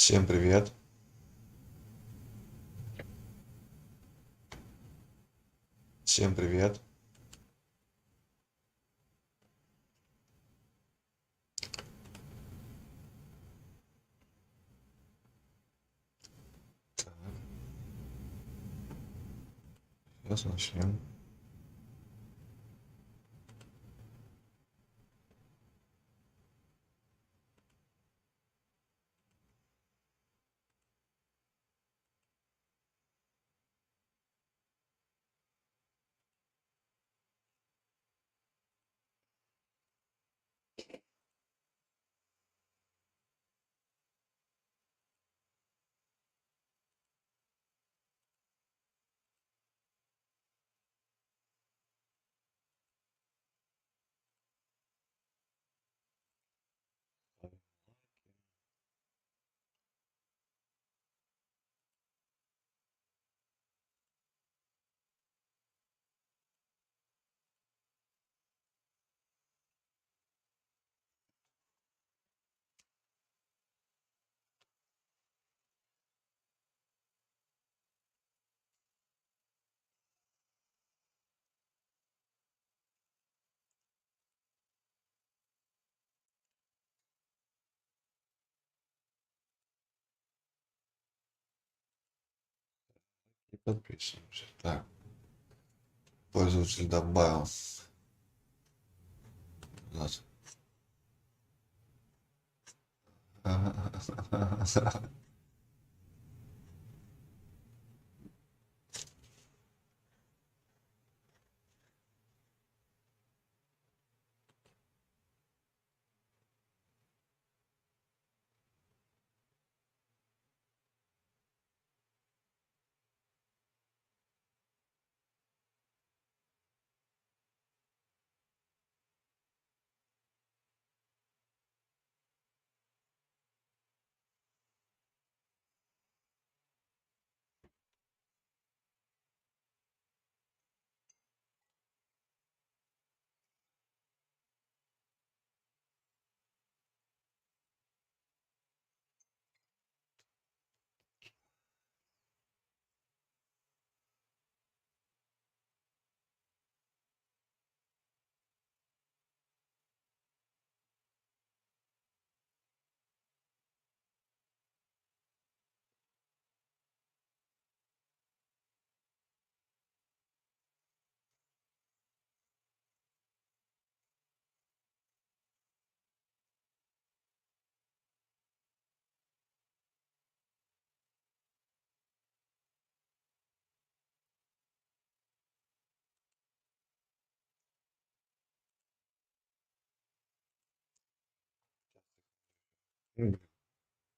Всем привет! Всем привет! Так, сейчас начнем. И подписываемся. Так, пользователь добавил нас.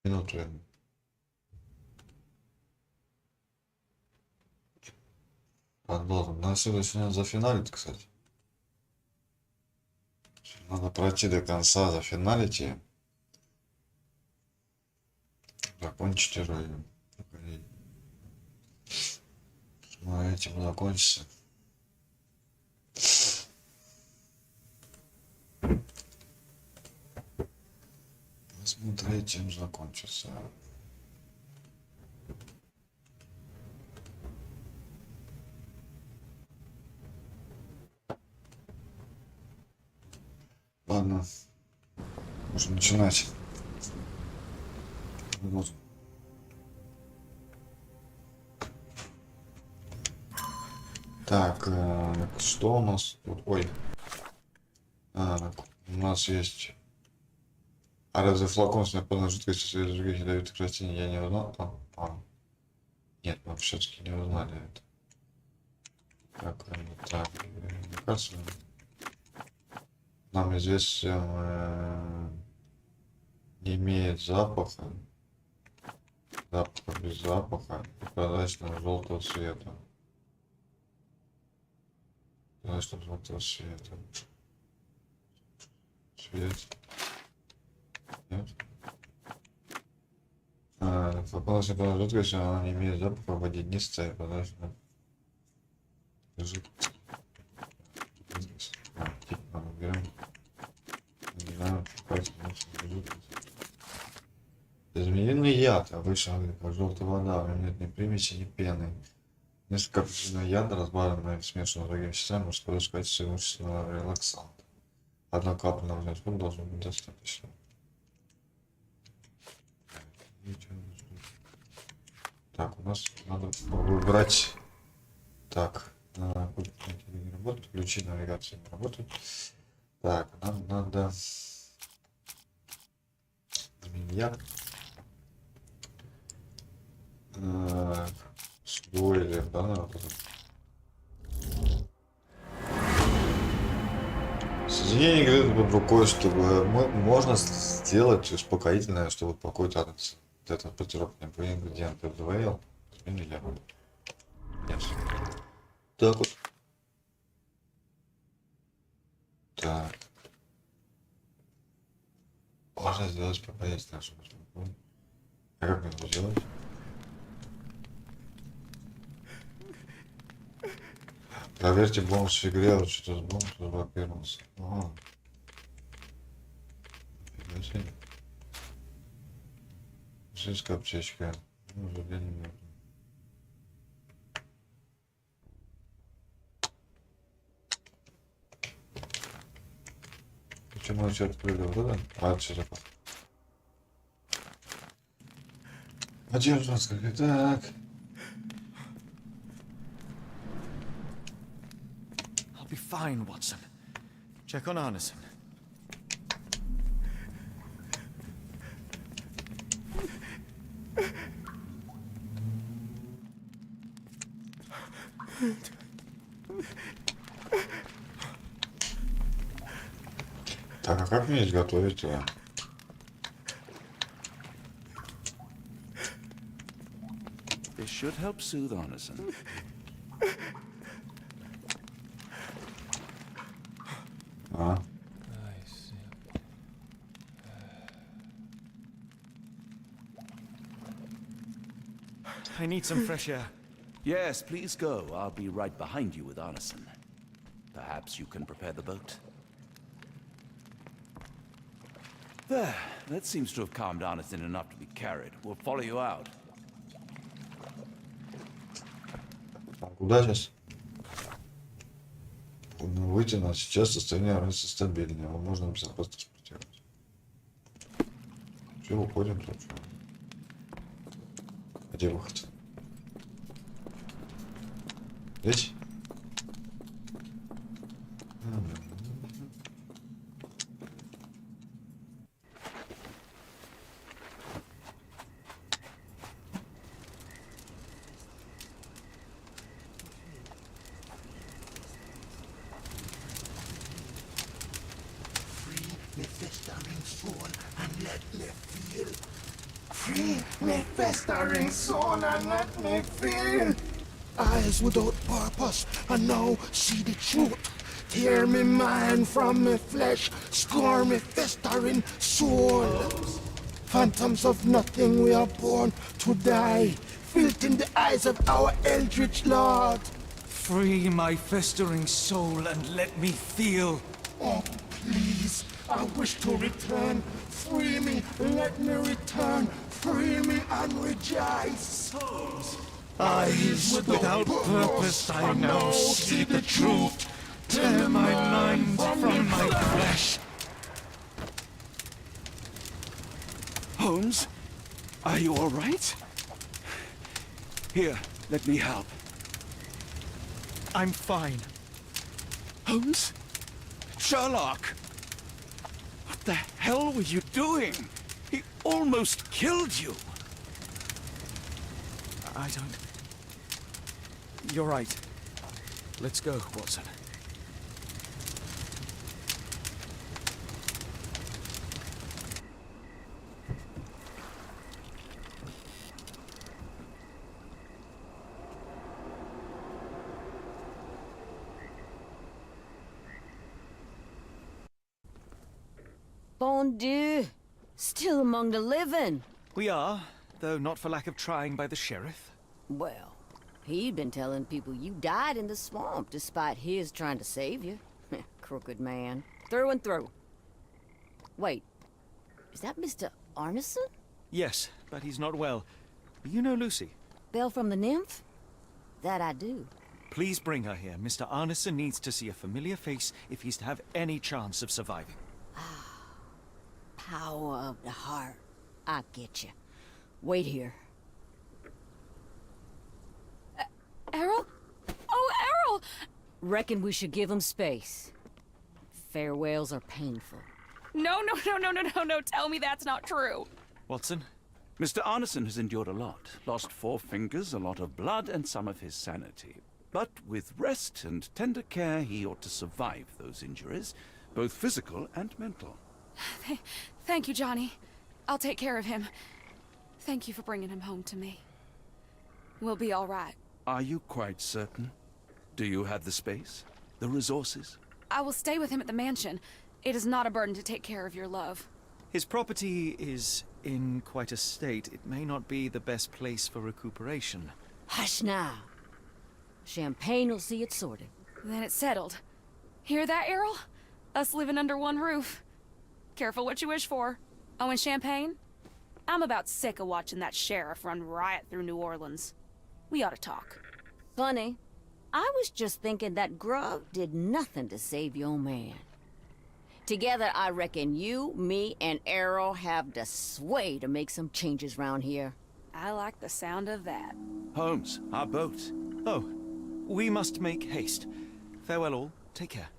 Минуту. Продолжим. Надо сегодня зафиналить, кстати. Надо пройти до конца, зафиналить и закончить уровень. Этим закончится. Посмотреть, закончится. Ладно, можем начинать. Вот. Так, что у нас тут? Ой, у нас есть. А разве флакон с неопознанной жидкостью среди других ядовитых растений я не узнал? Нет, мы все-таки не узнали это. Так, так, кажется, нам известно, не имеет запаха без запаха и прозрачного желтого цвета. Прозрачного желтого цвета. Цвет. Нет. Попалась на жидкость, она не имеет запаха, водянистая, прозрачная. Жидкость. Берем. Не знаю, жидкость. Змеиный яд, обычно как желтая вода, у него нет ни примеси, ни пены. Несколько капсульного яда, разбавленного и смешанного с другими веществами, может сказать качество имущественного релаксанта. Одна капля на один спор должно быть достаточно. Так, у нас надо выбрать. Так, не работает, ключи навигации не работают. Так, нам надо яд. Спойлер, да, наверное. Соединение игры под рукой, чтобы можно сделать успокоительное, чтобы успокоить от этого потерпения необходимые ингредиенты. Вдвоем. Или я. Yes. Так вот. Так. Можно сделать успокоительное, чтобы успокоить. А как мне это сделать? Проверьте бонус в игре, вот что-то с бонусом заблокировался. Ага. Фига себе. Сельская аптечка. Ну, уже день не нужно. Почему мы все открыли вот это? А, это что такое? Поддержка, так. Be fine, Watson. Check on Arneson. Так, а как мне изготовить его? This should help soothe Arneson. А? I need some fresh air. Yes, please go. I'll be right behind you with Arneson. Perhaps you can prepare the boat. There. That seems to have calmed Arneson enough to be carried. We'll follow you out. А куда сейчас? Выйти на сейчас состояние Арнеса стабильное. Его можно написать просто транспортировать. Все, уходим тут. Где выход? Здесь? Festering soul and let me feel. Eyes without purpose and now see the truth. Tear me mind from me flesh, score me festering soul. Phantoms of nothing, we are born to die, filth in the eyes of our eldritch lord. Free my festering soul and let me feel. Oh, please, I wish to return. Free me, let me return. Free me and rejoice. Eyes without purpose, I now see the truth. Tear my mind from my flesh. Holmes? Are you all right? Here, let me help. I'm fine. Holmes? Sherlock! What the hell were you doing? He almost killed you. I don't... You're right. Let's go, Watson. Bon Dieu! Still among the living. We are, though not for lack of trying by the sheriff. Well, he'd been telling people you died in the swamp despite his trying to save you. Crooked man. Through and through. Wait, is that Mr. Arneson? Yes, but he's not well. You know Lucy? Belle from the nymph? That I do. Please bring her here. Mr. Arneson needs to see a familiar face if he's to have any chance of surviving. Power of the heart. I get you. Wait here. Errol? Oh, Errol! Reckon we should give him space. Farewells are painful. No, tell me that's not true. Watson? Mr. Arneson has endured a lot. Lost 4 fingers, a lot of blood, and some of his sanity. But with rest and tender care, he ought to survive those injuries, both physical and mental. Thank you, Johnny. I'll take care of him. Thank you for bringing him home to me. We'll be all right. Are you quite certain? Do you have the space? The resources? I will stay with him at the mansion. It is not a burden to take care of your love. His property is in quite a state. It may not be the best place for recuperation. Hush now. Champagne will see it sorted. Then it's settled. Hear that, Errol? Us living under one roof. Careful what you wish for. Oh, and champagne? I'm about sick of watching that sheriff run riot through New Orleans. We ought to talk. Funny. I was just thinking that grub did nothing to save your man. Together, I reckon you, me, and Errol have the sway to make some changes round here. I like the sound of that. Holmes, our boat. Oh, we must make haste. Farewell all. Take care.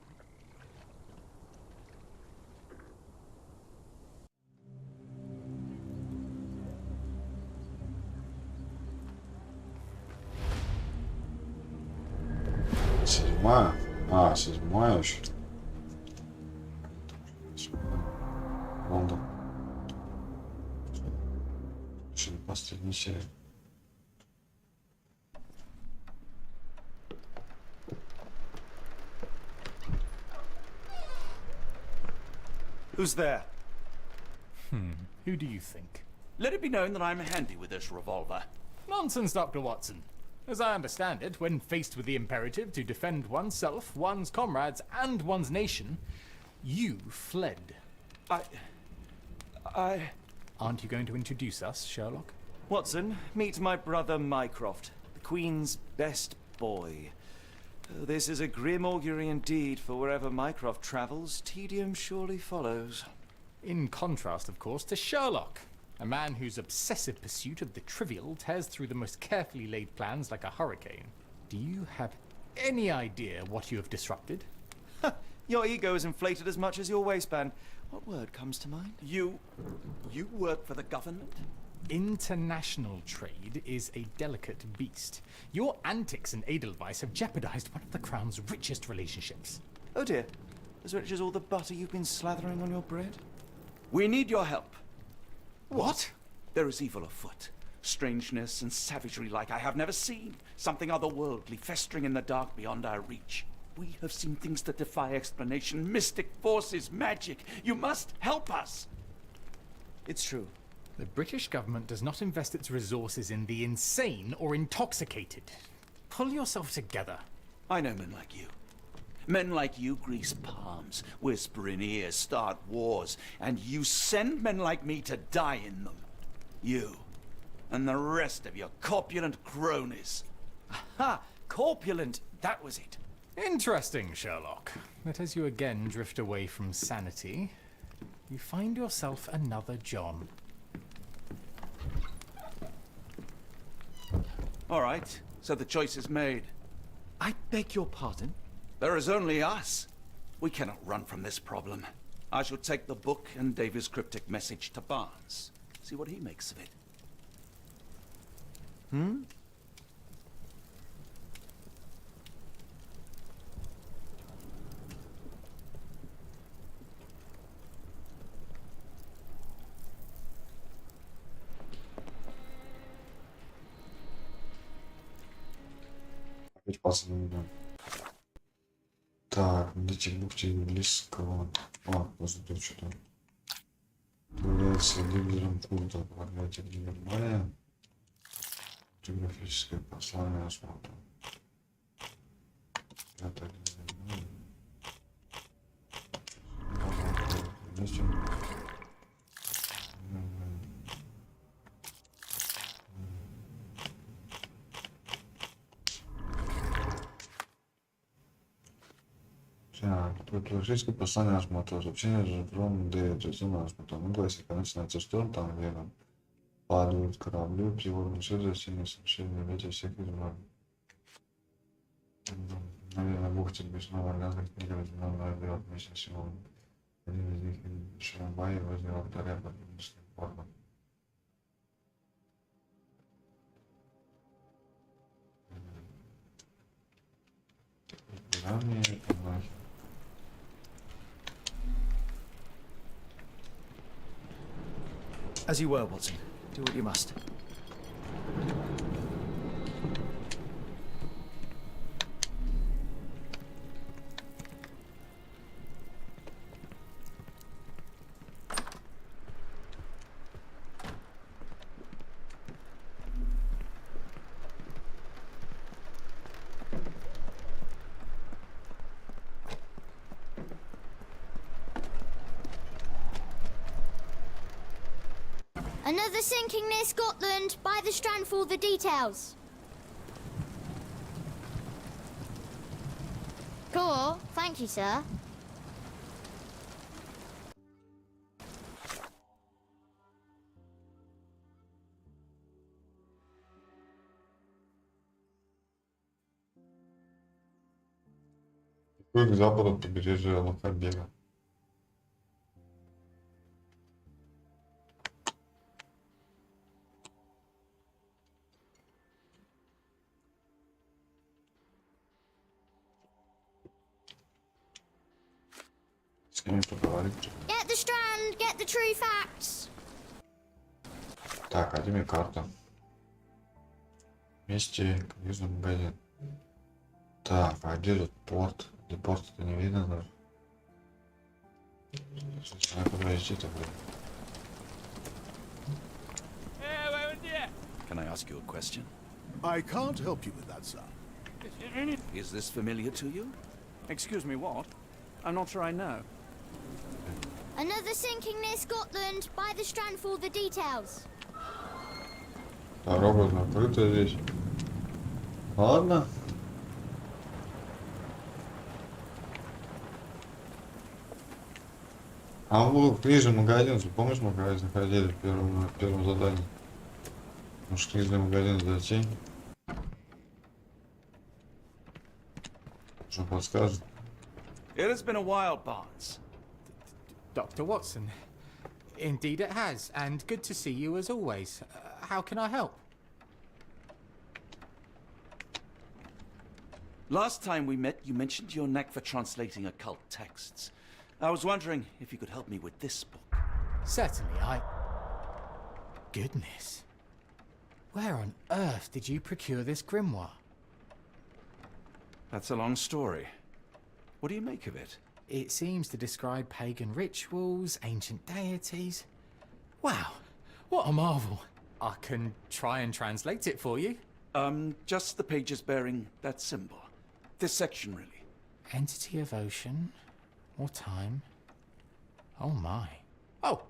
Седьмая? А, седьмая еще. Лондон. Еще не последняя серия. Who's there? Who do you think? Let it be known that I'm handy with this revolver. Nonsense, Dr. Watson. As I understand it, when faced with the imperative to defend oneself, one's comrades, and one's nation, you fled. I... Aren't you going to introduce us, Sherlock? Watson, meet my brother Mycroft, the Queen's best boy. This is a grim augury indeed, for wherever Mycroft travels, tedium surely follows. In contrast, of course, to Sherlock, a man whose obsessive pursuit of the trivial tears through the most carefully laid plans like a hurricane. Do you have any idea what you have disrupted? Your ego is inflated as much as your waistband. What word comes to mind? You work for the government? International trade is a delicate beast. Your antics and Edelweiss have jeopardized one of the Crown's richest relationships. Oh dear. As rich as all the butter you've been slathering on your bread? We need your help. What? There is evil afoot. Strangeness and savagery like I have never seen. Something otherworldly festering in the dark beyond our reach. We have seen things that defy explanation. Mystic forces, magic. You must help us. It's true. The British government does not invest its resources in the insane or intoxicated. Pull yourself together. I know men like you. Men like you grease palms, whisper in ears, start wars, and you send men like me to die in them. You and the rest of your corpulent cronies. Ha! Corpulent, that was it. Interesting, Sherlock. But as you again drift away from sanity, you find yourself another John. All right, so the choice is made. I beg your pardon? There is only us. We cannot run from this problem. I shall take the book and Davy's cryptic message to Barnes. See what he makes of it. Опять пацаны. Так, найдите бухте английского. А, просто тут что-то. Является лидером культа, предлагает нервное. Фотографическое послание осмотра. Это Так, предположительное послание осмотра. Сообщение же from the резюме осмотра. Ну, классика. Начинается шторм, там, где падают корабли, приборные силы, сильные сообщения, ветер всех измов. Наверное, бухте снова разных книг, но берет вместе сегодня. Один из них Шамбай возле алтаря под мыслью формы. Да, мне это нахер. As you were, Watson. Do what you must. Another sinking near Scotland. By the strand for all the details. Cool. Thank you, sir. К западу от побережья Лохабега. С ними поговорить. Get the strand. Get the true facts. Так, а где мне карта? Вместе книжный магазин. Так, а где тут порт? Где порт это не видно даже. Слушай, куда идти-то, блин? Can I ask you a question? I can't help you with that, sir. Is this familiar to you? Excuse me, what? I'm not sure I know. Another sinking near Scotland. By the strand for all the details. Дорога закрыта здесь. Ладно. А в книжный магазин, помнишь, мы когда заходили в первом задании? Может, книжный магазин зайти? Что подскажет? It has been a while, Barnes. Dr. Watson. Indeed it has, and good to see you as always. How can I help? Last time we met, you mentioned your knack for translating occult texts. I was wondering if you could help me with this book. Certainly, Goodness. Where on earth did you procure this grimoire? That's a long story. What do you make of it? It seems to describe pagan rituals, ancient deities. Wow, what a marvel. I can try and translate it for you. Just the pages bearing that symbol. This section, really. Entity of ocean, or time. Oh my. Oh,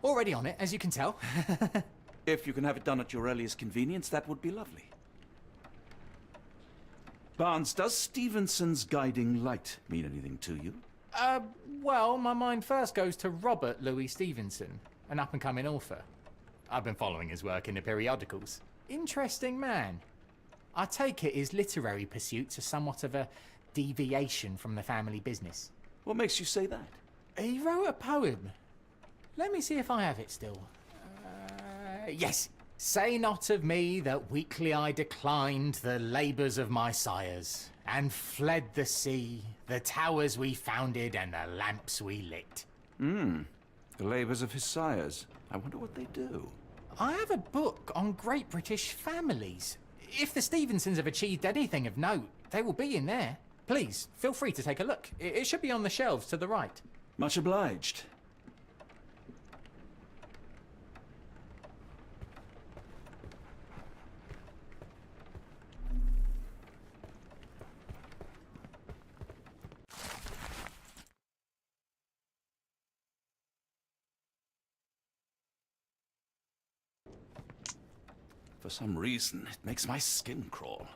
already on it, as you can tell. If you can have it done at your earliest convenience, that would be lovely. Barnes, does Stevenson's guiding light mean anything to you? Well, my mind first goes to Robert Louis Stevenson, an up-and-coming author. I've been following his work in the periodicals. Interesting man. I take it his literary pursuits are somewhat of a deviation from the family business. What makes you say that? He wrote a poem. Let me see if I have it still. Yes. Say not of me that weakly I declined the labours of my sires, and fled the sea, the towers we founded, and the lamps we lit. The labours of his sires. I wonder what they do. I have a book on great British families. If the Stevensons have achieved anything of note, they will be in there. Please, feel free to take a look. It should be on the shelves to the right. Much obliged. For some reason, it makes my skin crawl.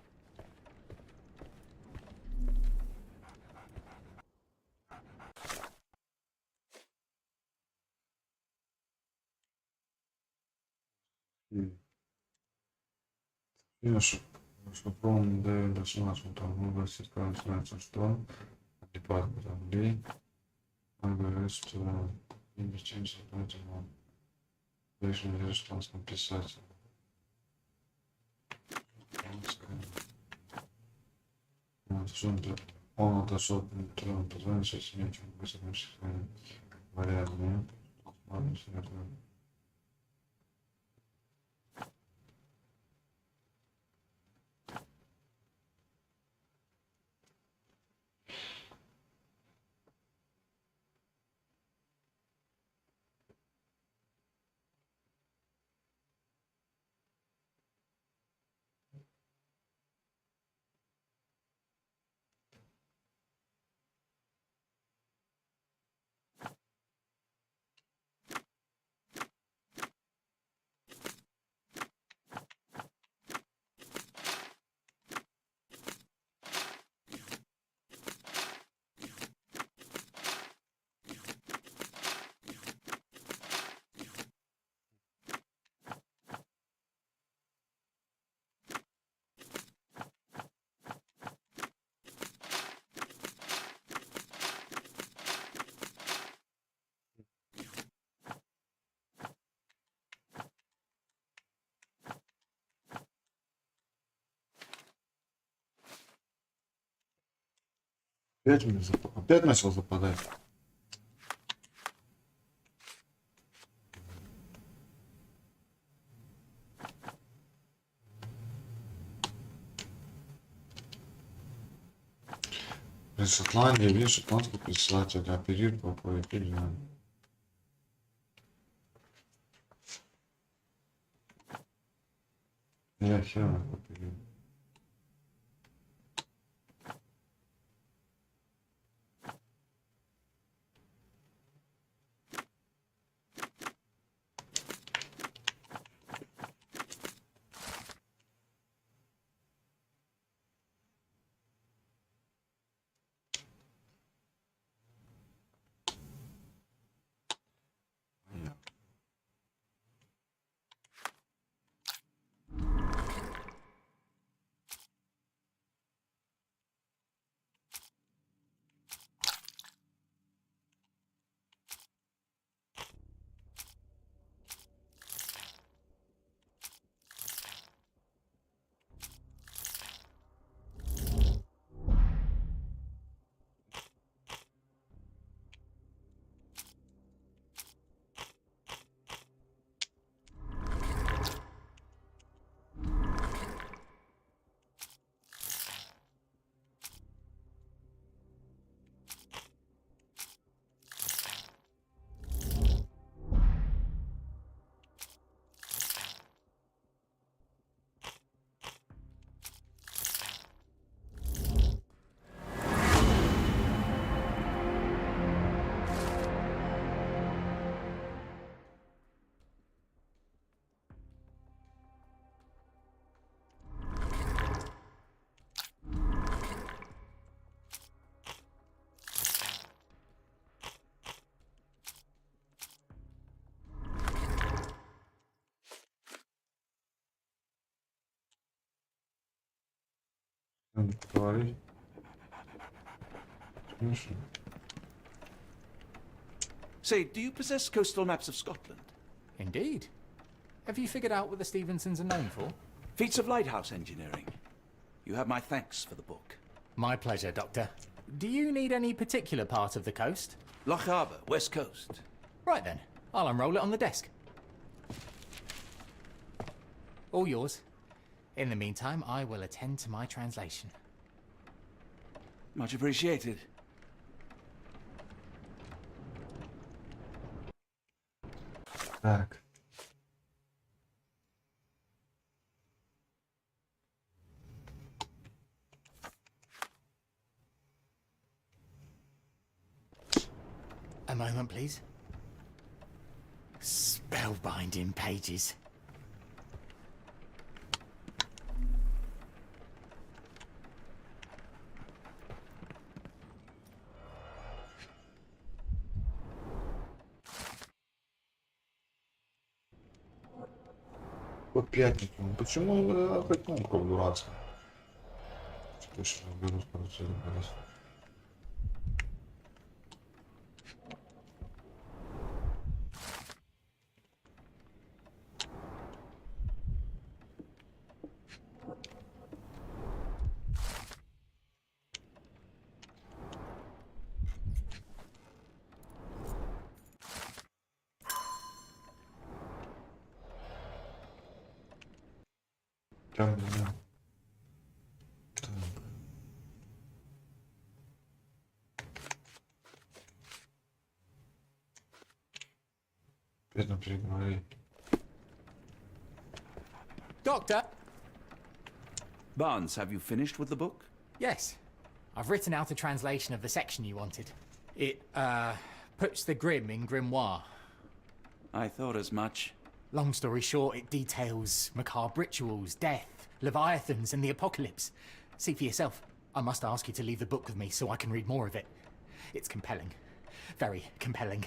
Шапрон дает нашему тому гласит, когда начинается, что департамент рублей. Он говорит, что инвестиции поэтому решили гражданскому писателю. Он отошел, он позвонил, что с ним чем быстро вариант, нет? Ладно, все это. 5 минут опять начал западать. При Шотландии, видишь, шотландский писатель оперировал по эпидемии. Я хер оперировал. Надо поговорить. Смешно. Say, do you possess coastal maps of Scotland? Indeed. Have you figured out what the Stevensons are known for? Feats of lighthouse engineering. You have my thanks for the book. My pleasure, Doctor. Do you need any particular part of the coast? Loch Harbour, West Coast. Right then, I'll unroll it on the desk. All yours. In the meantime, I will attend to my translation. Much appreciated. Так. A moment, please. Spellbinding pages. По пятницам. Почему хоть кнопка дурацкая? Точно, беру скоростью забрались. Прям, блин. Так. Опять нам переговорили. Doctor? Barnes, have you finished with the book? Yes. I've written out a translation of the section you wanted. It, puts the grim in grimoire. I thought as much. Long story short, it details macabre rituals, death, leviathans, and the apocalypse. See for yourself. I must ask you to leave the book with me so I can read more of it. It's compelling. Very compelling.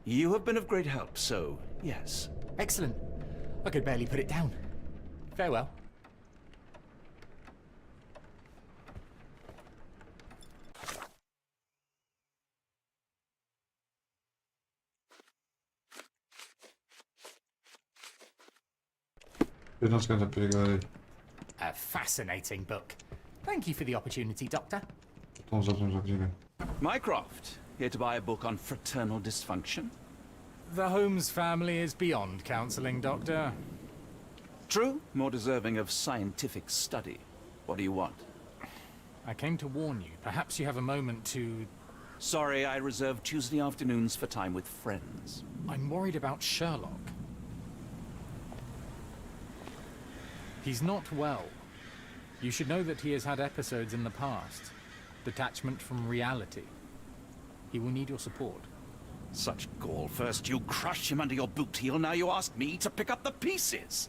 You have been of great help, so yes. Excellent. I could barely put it down. Farewell. Опять нам с кем-то переговорили. A fascinating book. Thank you for the opportunity, Doctor. Потом затем за книгой. Mycroft, here to buy a book on fraternal dysfunction? The Holmes family is beyond counselling, Doctor. True, more deserving of scientific study. What do you want? I came to warn you. Perhaps you have a moment to... Sorry, I reserve Tuesday afternoons for time with friends. I'm worried about Sherlock. He's not well. You should know that he has had episodes in the past. Detachment from reality. He will need your support. Such gall. First you crush him under your boot heel, now you ask me to pick up the pieces.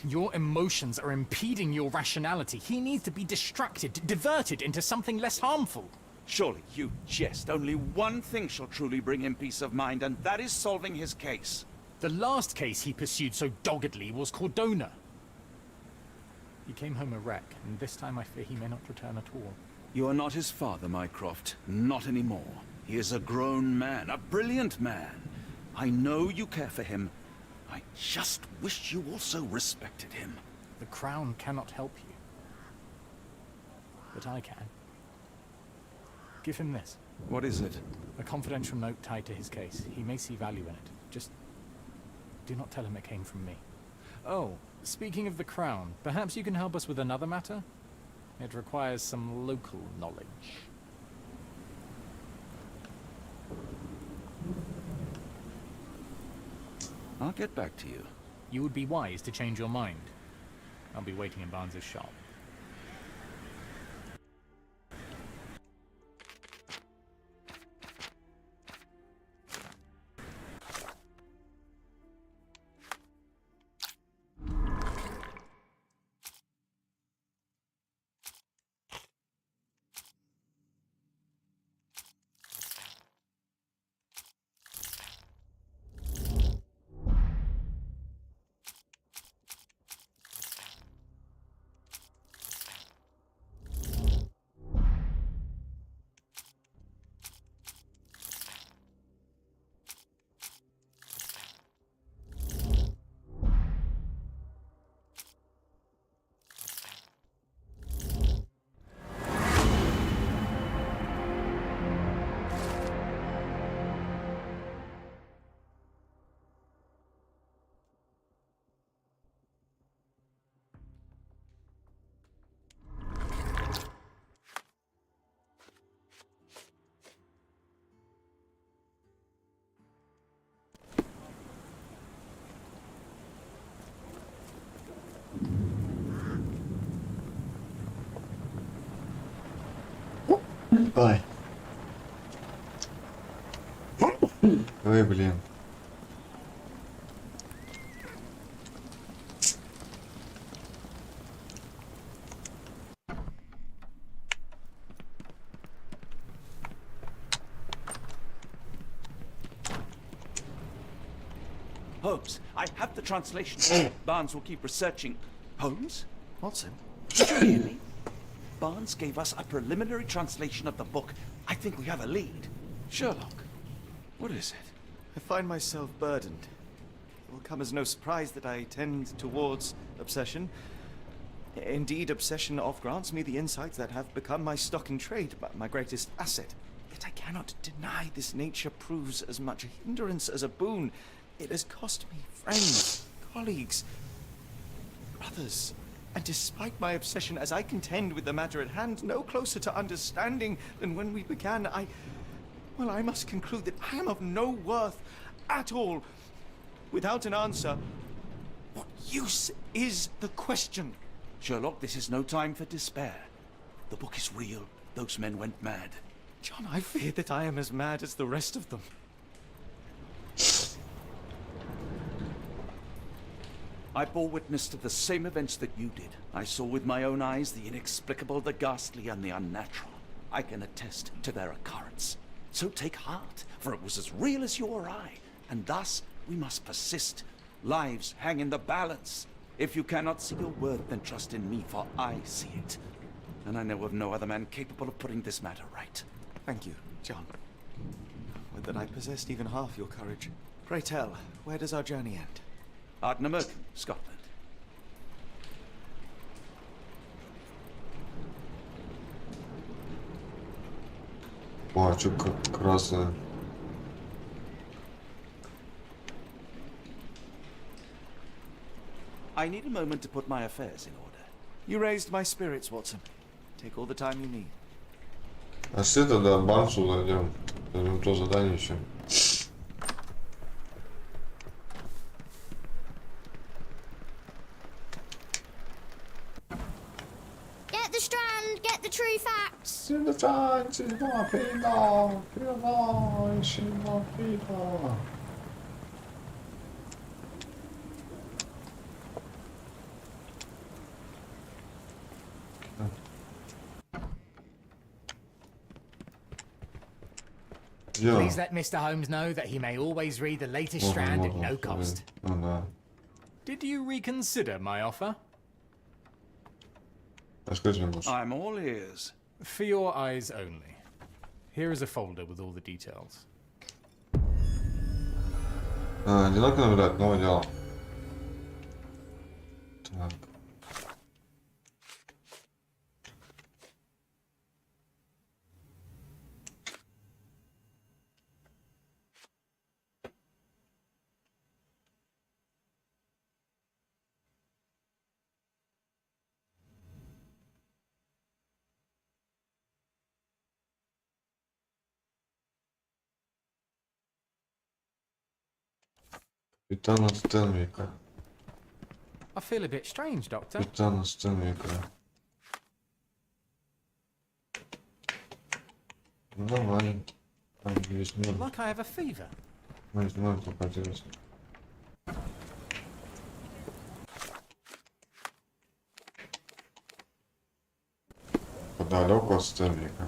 Your emotions are impeding your rationality. He needs to be distracted, diverted into something less harmful. Surely you jest. Only one thing shall truly bring him peace of mind, and that is solving his case. The last case he pursued so doggedly was Cordona. He came home a wreck, and this time I fear he may not return at all. You are not his father, Mycroft. Not anymore. He is a grown man, a brilliant man. I know you care for him. I just wish you also respected him. The Crown cannot help you. But I can. Give him this. What is it? A confidential note tied to his case. He may see value in it. Just do not tell him it came from me. Oh, speaking of the Crown, perhaps you can help us with another matter? It requires some local knowledge. I'll get back to you. You would be wise to change your mind. I'll be waiting in Barnes's shop. Ой. Ой, блин. Holmes, I have the translation. Barnes will keep researching. Holmes? Watson? Did you hear me? Barnes gave us a preliminary translation of the book. I think we have a lead. Sherlock, what is it? I find myself burdened. It will come as no surprise that I tend towards obsession. Indeed, obsession oft grants me the insights that have become my stock in trade, my greatest asset. Yet I cannot deny this nature proves as much a hindrance as a boon. It has cost me friends, colleagues, brothers. And despite my obsession, as I contend with the matter at hand, no closer to understanding than when we began, I must conclude that I am of no worth at all. Without an answer, what use is the question? Sherlock, this is no time for despair. The book is real. Those men went mad. John, I fear that I am as mad as the rest of them. I bore witness to the same events that you did. I saw with my own eyes the inexplicable, the ghastly, and the unnatural. I can attest to their occurrence. So take heart, for it was as real as you or I, and thus we must persist. Lives hang in the balance. If you cannot see your worth, then trust in me, for I see it. And I know of no other man capable of putting this matter right. Thank you, John. Would that I possessed even half your courage. Pray tell, where does our journey end? Ardnamurchan, Scotland. О, чё красное. I need a moment to put my affairs in order. You raised my spirits, Watson. Take all the time you need. А с тогда Бансу зайдем. Зайдем то задание еще. Get the strand, get the true facts. Please let Mr. Holmes know that he may always read the latest strand at no cost. Ну да. Did you reconsider my offer? Расскажи мне, может. I'm all ears. For your eyes only. Here is a folder with all the details. Одинаково набирать, новое дело. Так. Капитана Стэнвика. I feel a bit strange, Doctor. Капитана Стэнвика. Давай. Там есть много. Like I have a fever. Можно поделать. Подалеку от Стэнвика.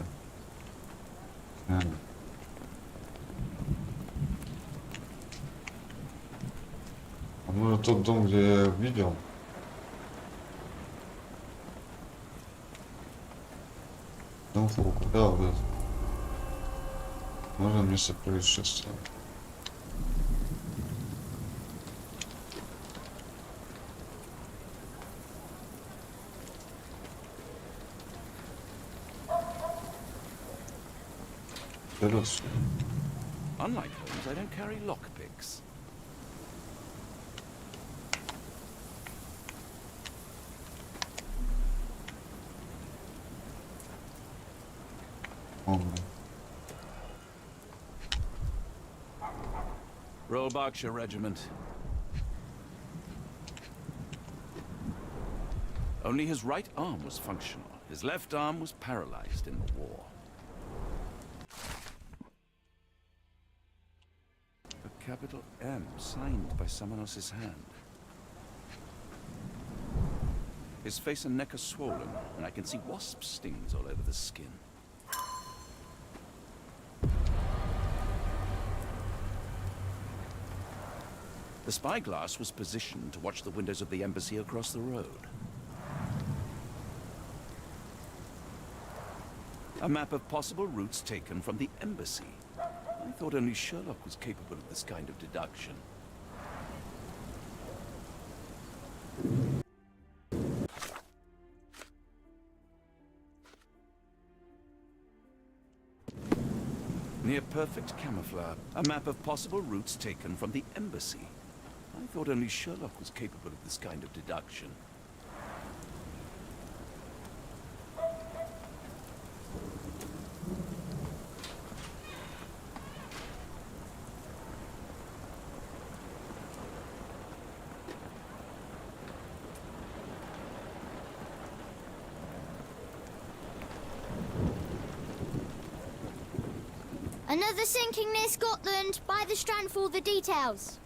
Может, тот дом, где я видел. Дом Фоука, да, вот это. Можно место происшествия. Unlike Holmes, I don't carry lockpicks. Royal Berkshire Regiment. Only his right arm was functional. His left arm was paralyzed in the war. A capital M signed by someone else's hand. His face and neck are swollen, and I can see wasp stings all over the skin. The spyglass was positioned to watch the windows of the embassy across the road. A map of possible routes taken from the embassy. I thought only Sherlock was capable of this kind of deduction. Near perfect camouflage. A map of possible routes taken from the embassy. I thought only Sherlock was capable of this kind of deduction. Another sinking near Scotland. By the strand for all the details.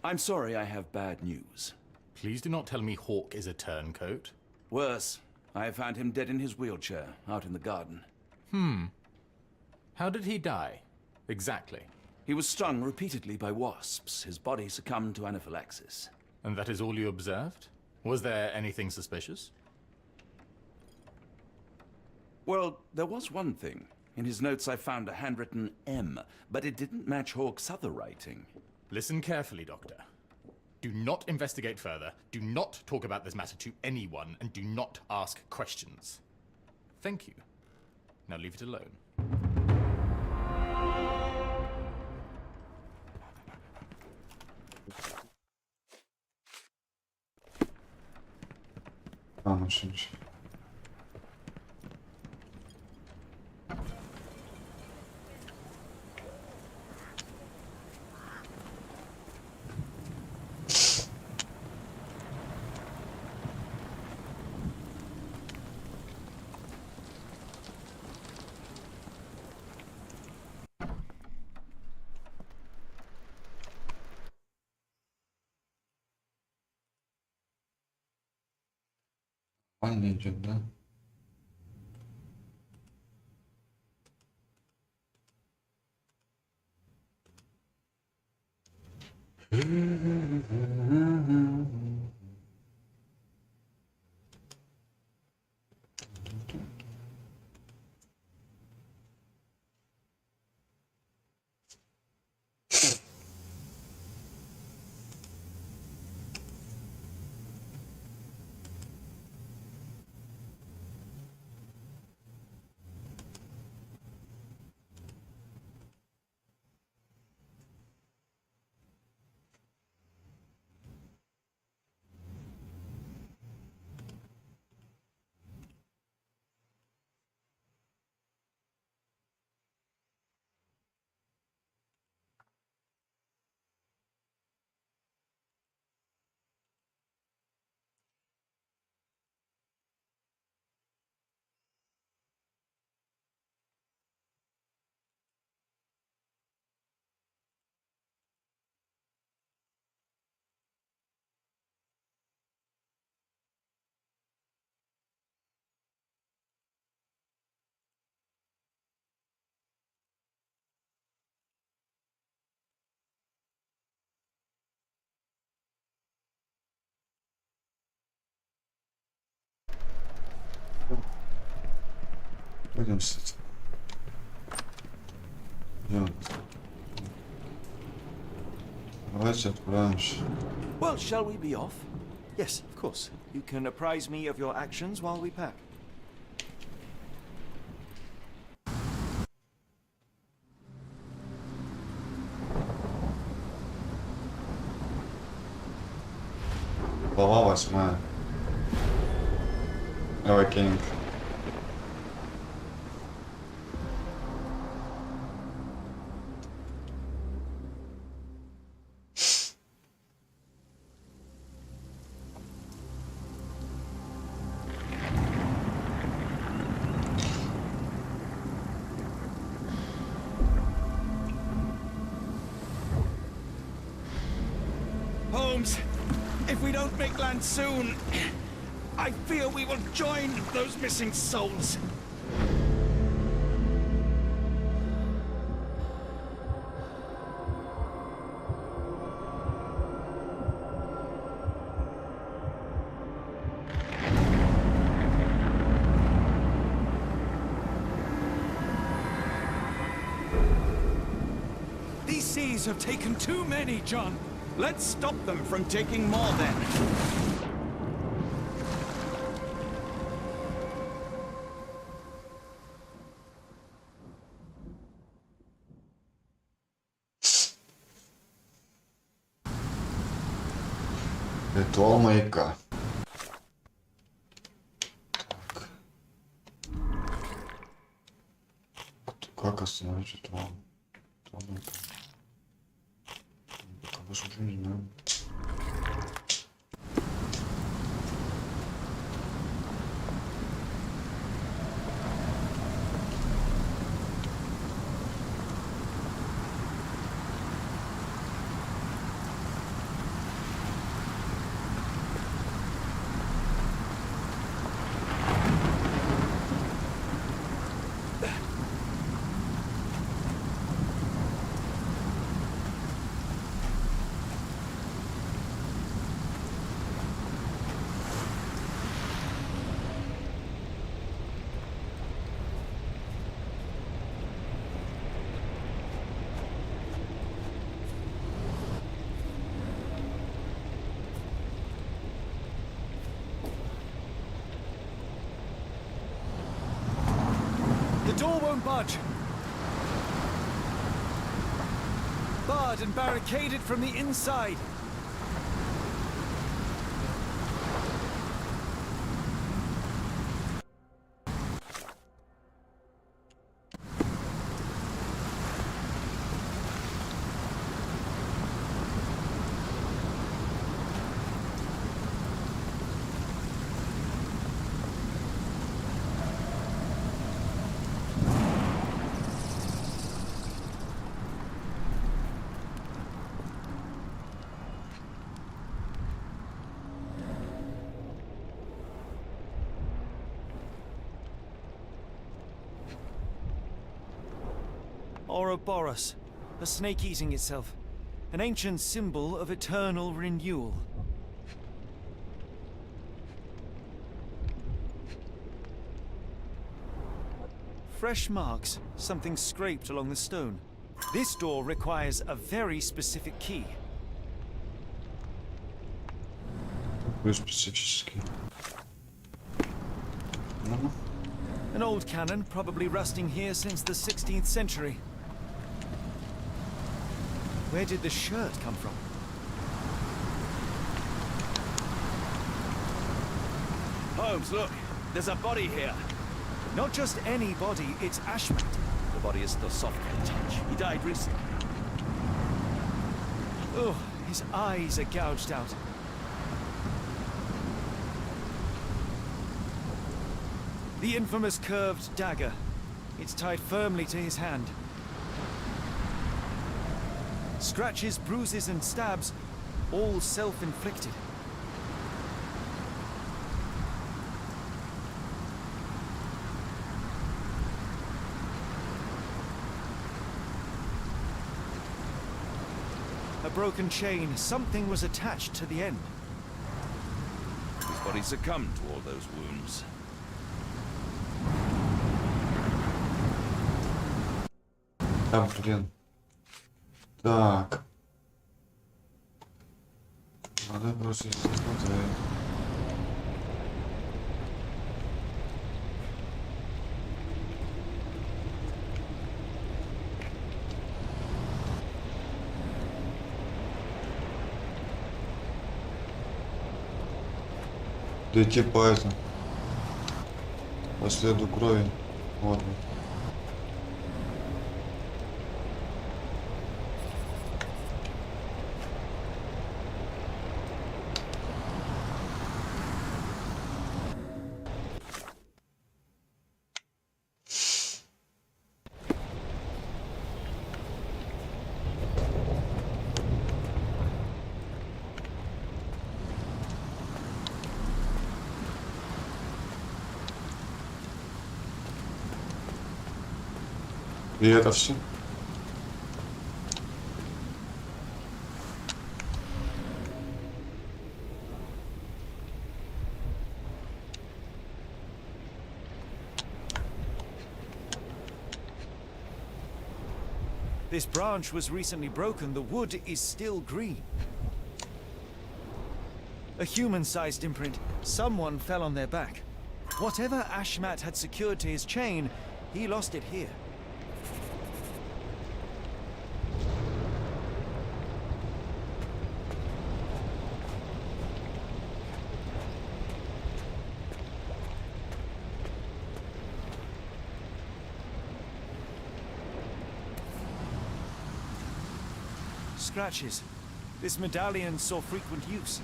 I'm sorry, I have bad news. Please do not tell me Hawk is a turncoat. Worse, I have found him dead in his wheelchair, out in the garden. How did he die? Exactly. He was stung repeatedly by wasps. His body succumbed to anaphylaxis. And that is all you observed? Was there anything suspicious? Well, there was one thing. In his notes I found a handwritten M, but it didn't match Hawke's other writing. Listen carefully, Doctor. Do not investigate further, do not talk about this matter to anyone, and do not ask questions. Thank you. Now leave it alone. Anlaşılmış. Anneciğim de. Пойдем сидеть. Идем. Давайте отправимся. Well, shall we be off? Yes, of course. You can apprise me of your actions while we pack. Глава 8. Awakened. Holmes. If we don't make land soon, I fear we will join those missing souls. These seas have taken too many, John. Let's stop them from taking more then. Ритуал маяка. Так. Как остановить ритуал? Ритуал маяка. Пока больше ничего не знаю. The door won't budge. Barred and barricaded from the inside. Ouroboros, a snake eating itself. An ancient symbol of eternal renewal. Fresh marks, something scraped along the stone. This door requires a very specific key. Такой специфический. Ну. An old cannon, probably rusting here since the 16th century. Where did the shirt come from? Holmes, look. There's a body here. Not just any body, it's Ashman. The body is still soft to touch. He died recently. Oh, his eyes are gouged out. The infamous curved dagger. It's tied firmly to his hand. Scratches, bruises, and stabs, all self-inflicted. A broken chain, something was attached to the end. His body succumbed to all those wounds. Да, блин. Так. Надо просто смотреть. Дойти по этому. По следу крови. Вот. И это все. This branch was recently broken. The wood is still green. A human-sized imprint. Someone fell on their back. Whatever Ashmat had secured to his chain, he lost it here. Scratches. This medallion saw frequent use.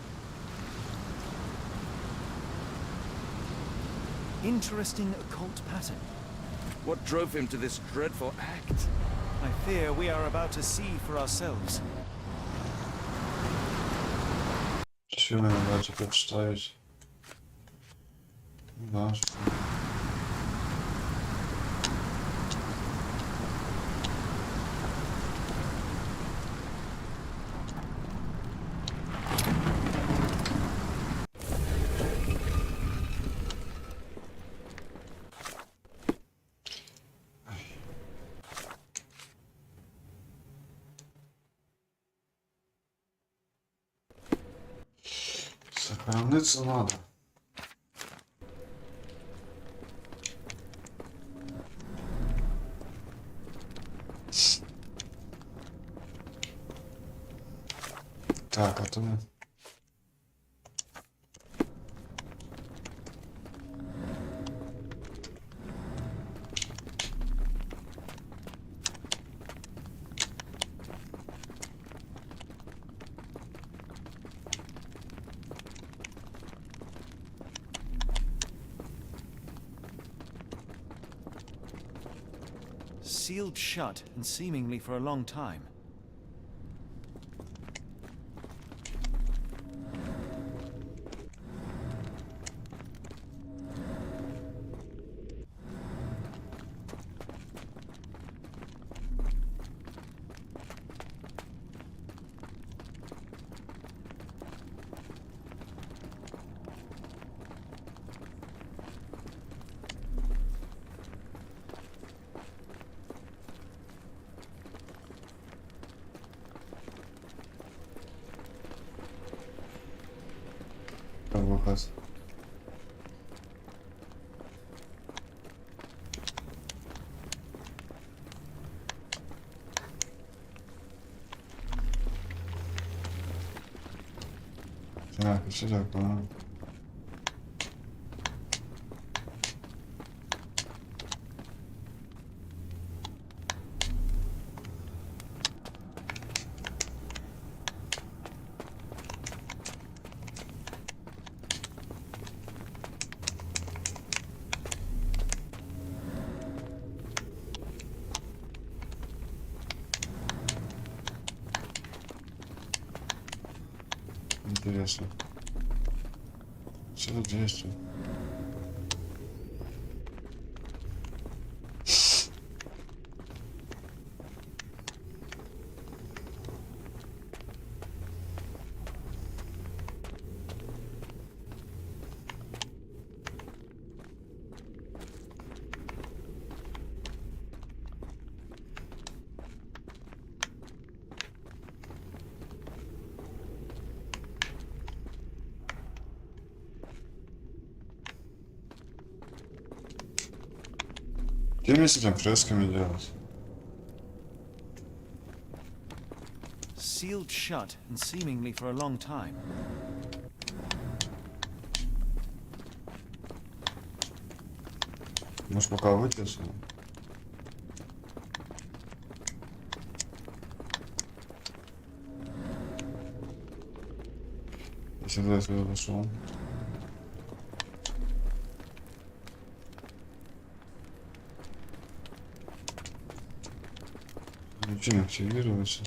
Interesting occult pattern. What drove him to this dreadful act? I fear we are about to see for ourselves. Все мне надо теперь вставить. Да, что... Сохраниться надо. Так, а то... Sealed shut, and seemingly for a long time. Выход. Так, и сюда, по-моему. Интересно. Что тут действует? Где мне с этим фресками делать? Sealed shut, and seemingly for a long time. Может, пока выйти отсюда? Если я сюда зашел. Ничего не активируется.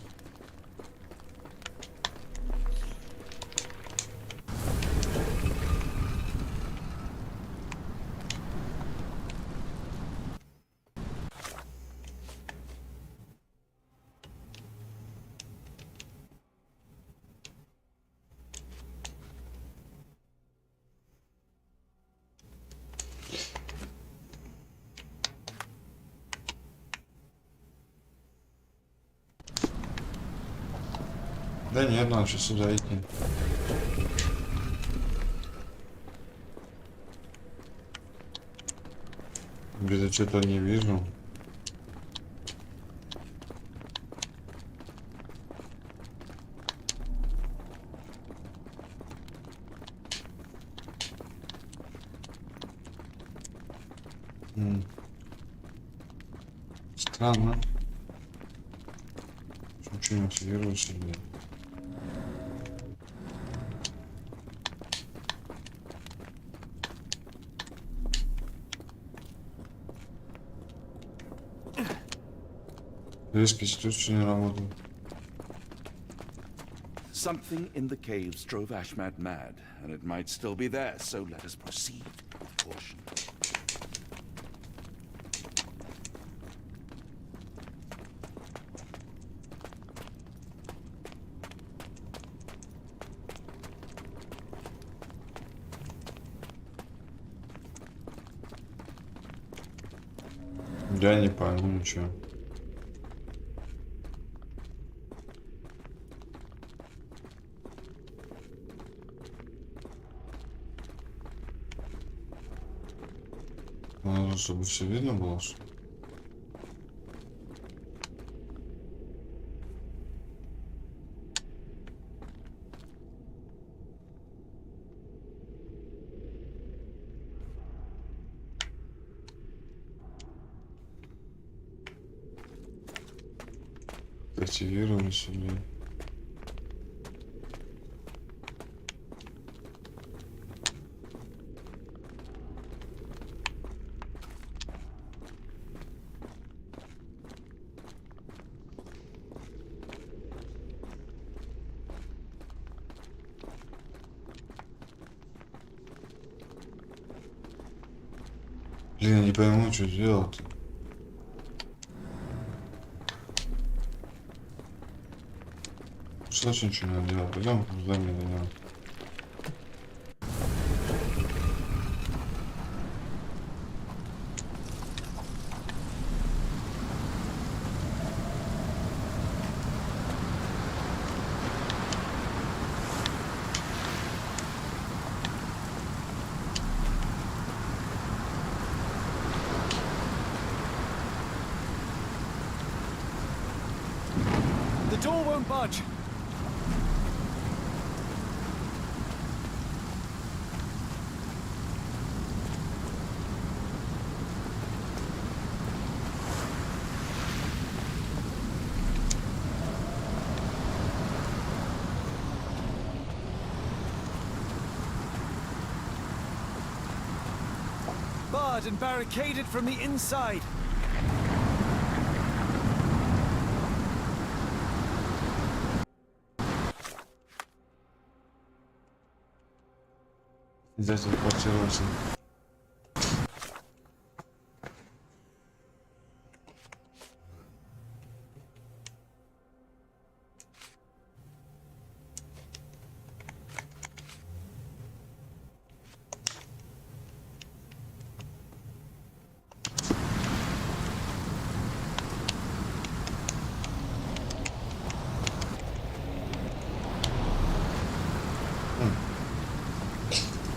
Да нет, надо сейчас сюда идти. Без отчета не вижу. Странно. Ничего не активирую себе. Резкий институции не работает. Something in the caves drove Ashmat mad, and it might still be there, so let us proceed with caution. Я не пойму ничего. Надо, чтобы все видно было, что ли? Активировали себе. Блин, я не пойму, что делать. Совсем ничего не надо делать. Пойдем туда не дойдем. The door won't budge. Barred and barricaded from the inside. Здесь телепортировался.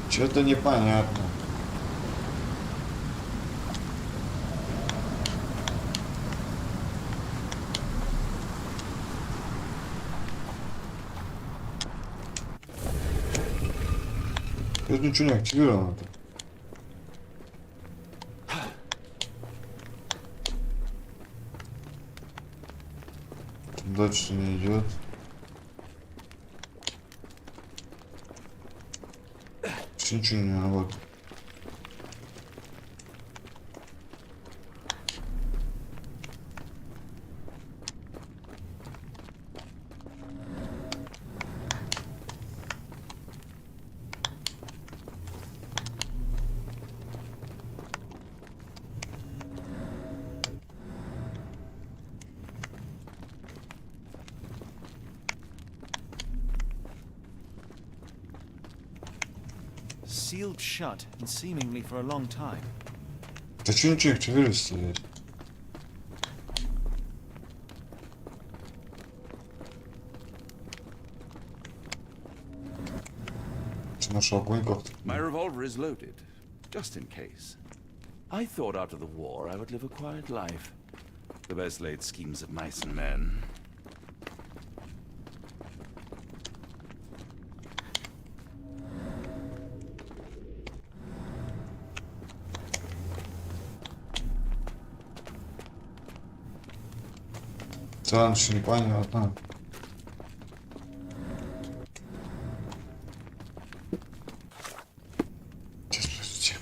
Что-то непонятно. Тут ничего не активировано. Дальше не идет. Ничего не работает. Sealed shut, and seemingly for a long time. Да что ничего не активируется здесь? Нашел огонь как-то. My revolver is loaded, just in case. I thought after the war I would live a quiet life. The best laid schemes of mice and men. Странно, еще непонятно. Сейчас, подождите.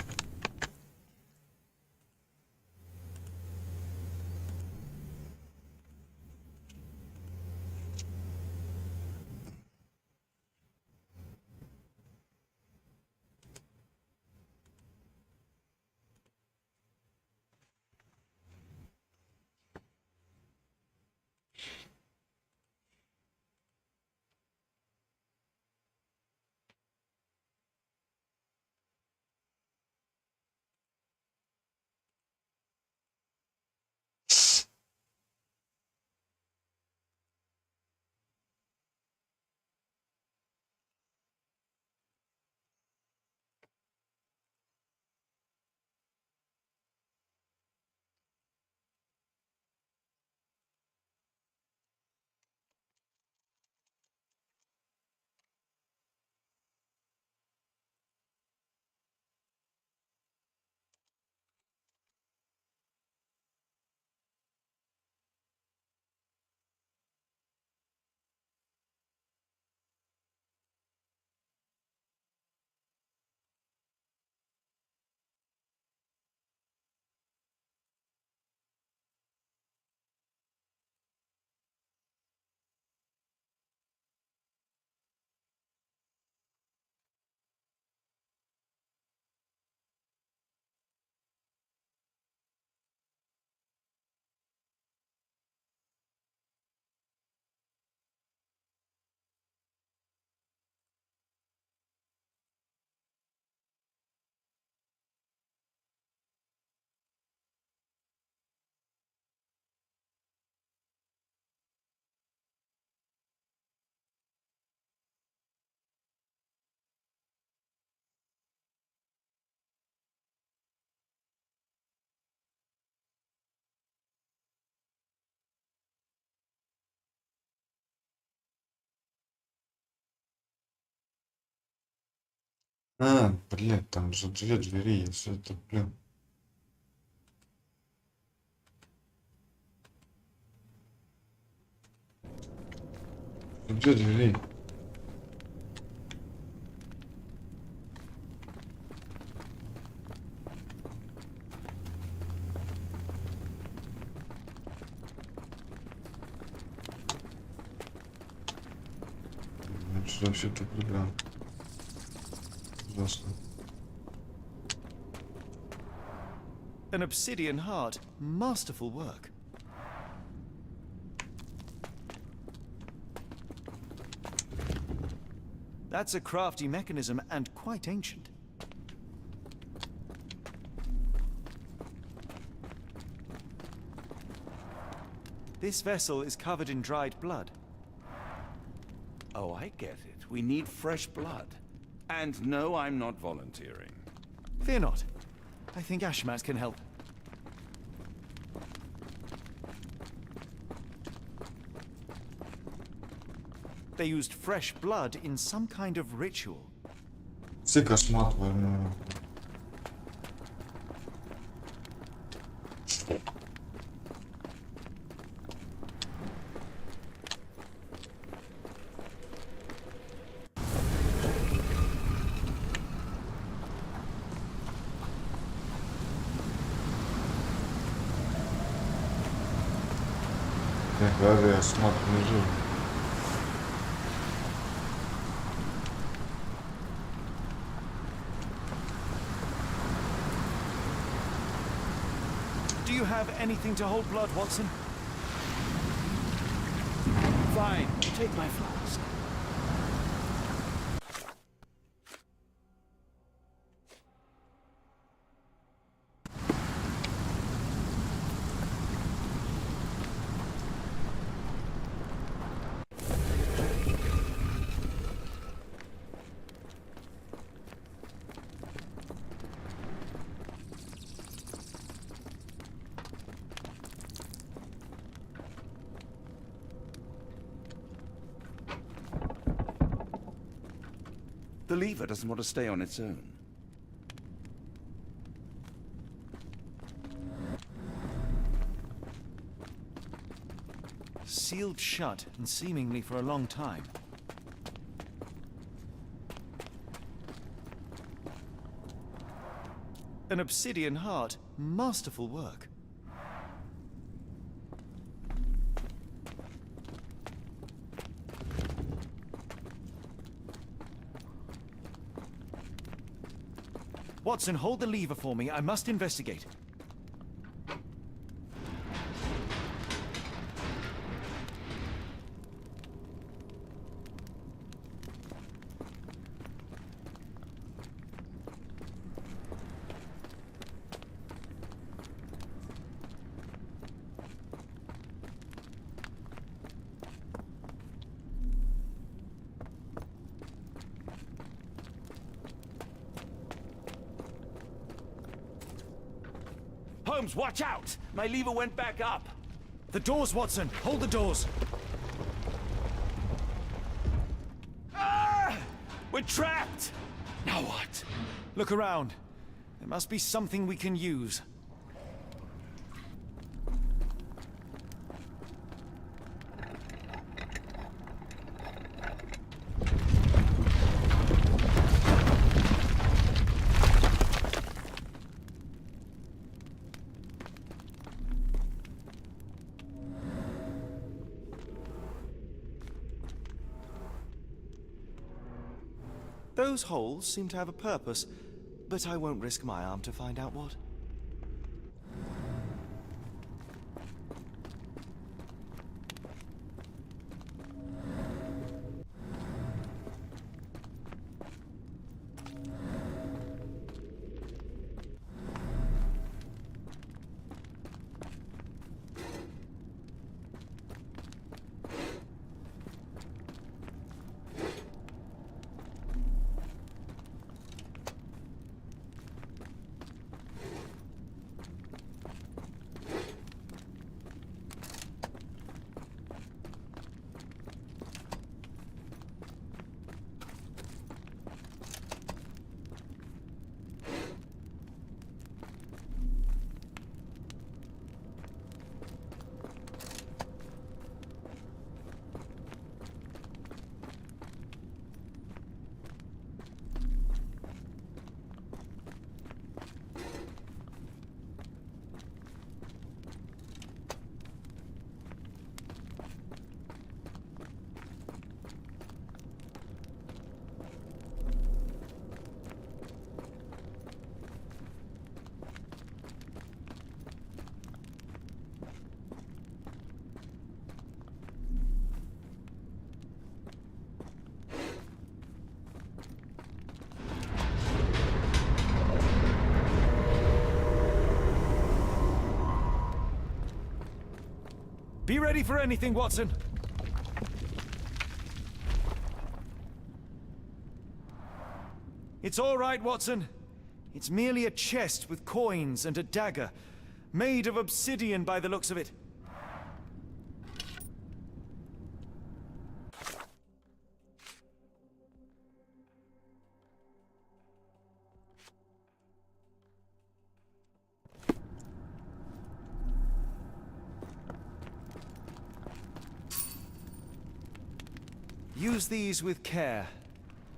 Блин, там же две двери есть. Это, блин. Две двери. Что вообще тут прям ужасно. An obsidian heart. Masterful work. That's a crafty mechanism and quite ancient. This vessel is covered in dried blood. Oh, I get it. We need fresh blood. And no, I'm not volunteering. Fear not. I think Ashmat can help. They used fresh blood in some kind of ritual. Все кошмат возьму. Я смотрю внизу. Do you have anything to hold blood, Watson? Fine, take my flask. The lever doesn't want to stay on its own. Sealed shut, and seemingly for a long time. An obsidian heart. Masterful work. Watson, hold the lever for me. I must investigate. Holmes, watch out! My lever went back up. The doors, Watson! Hold the doors! Ah! We're trapped! Now what? Look around. There must be something we can use. Those holes seem to have a purpose, but I won't risk my arm to find out what. Be ready for anything, Watson. It's all right, Watson. It's merely a chest with coins and a dagger, made of obsidian by the looks of it. Use these with care.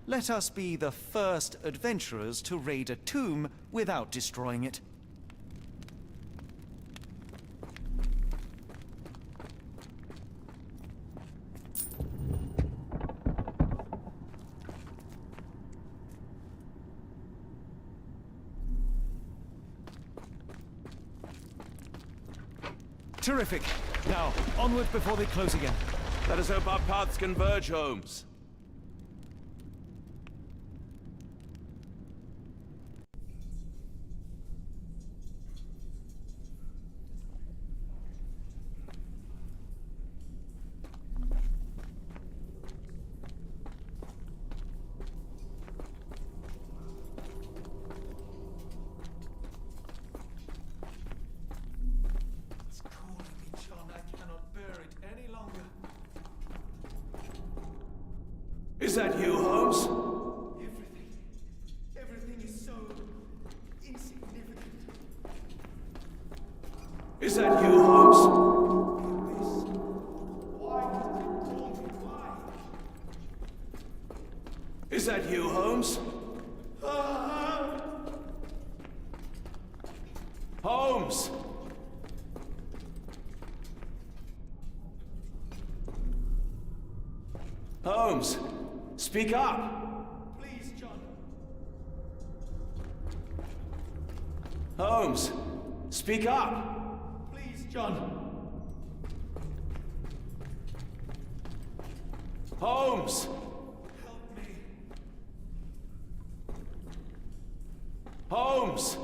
Let us be the first adventurers to raid a tomb without destroying it. Terrific. Now, onward before they close again. Let us hope our paths converge, Holmes. It's calling me, John. I cannot bear it any longer. Is that you, Holmes? Everything Is that you, Holmes? Holmes! Holmes, speak up! Please, John. Holmes, speak up! Please, John. Holmes! Help me. Holmes!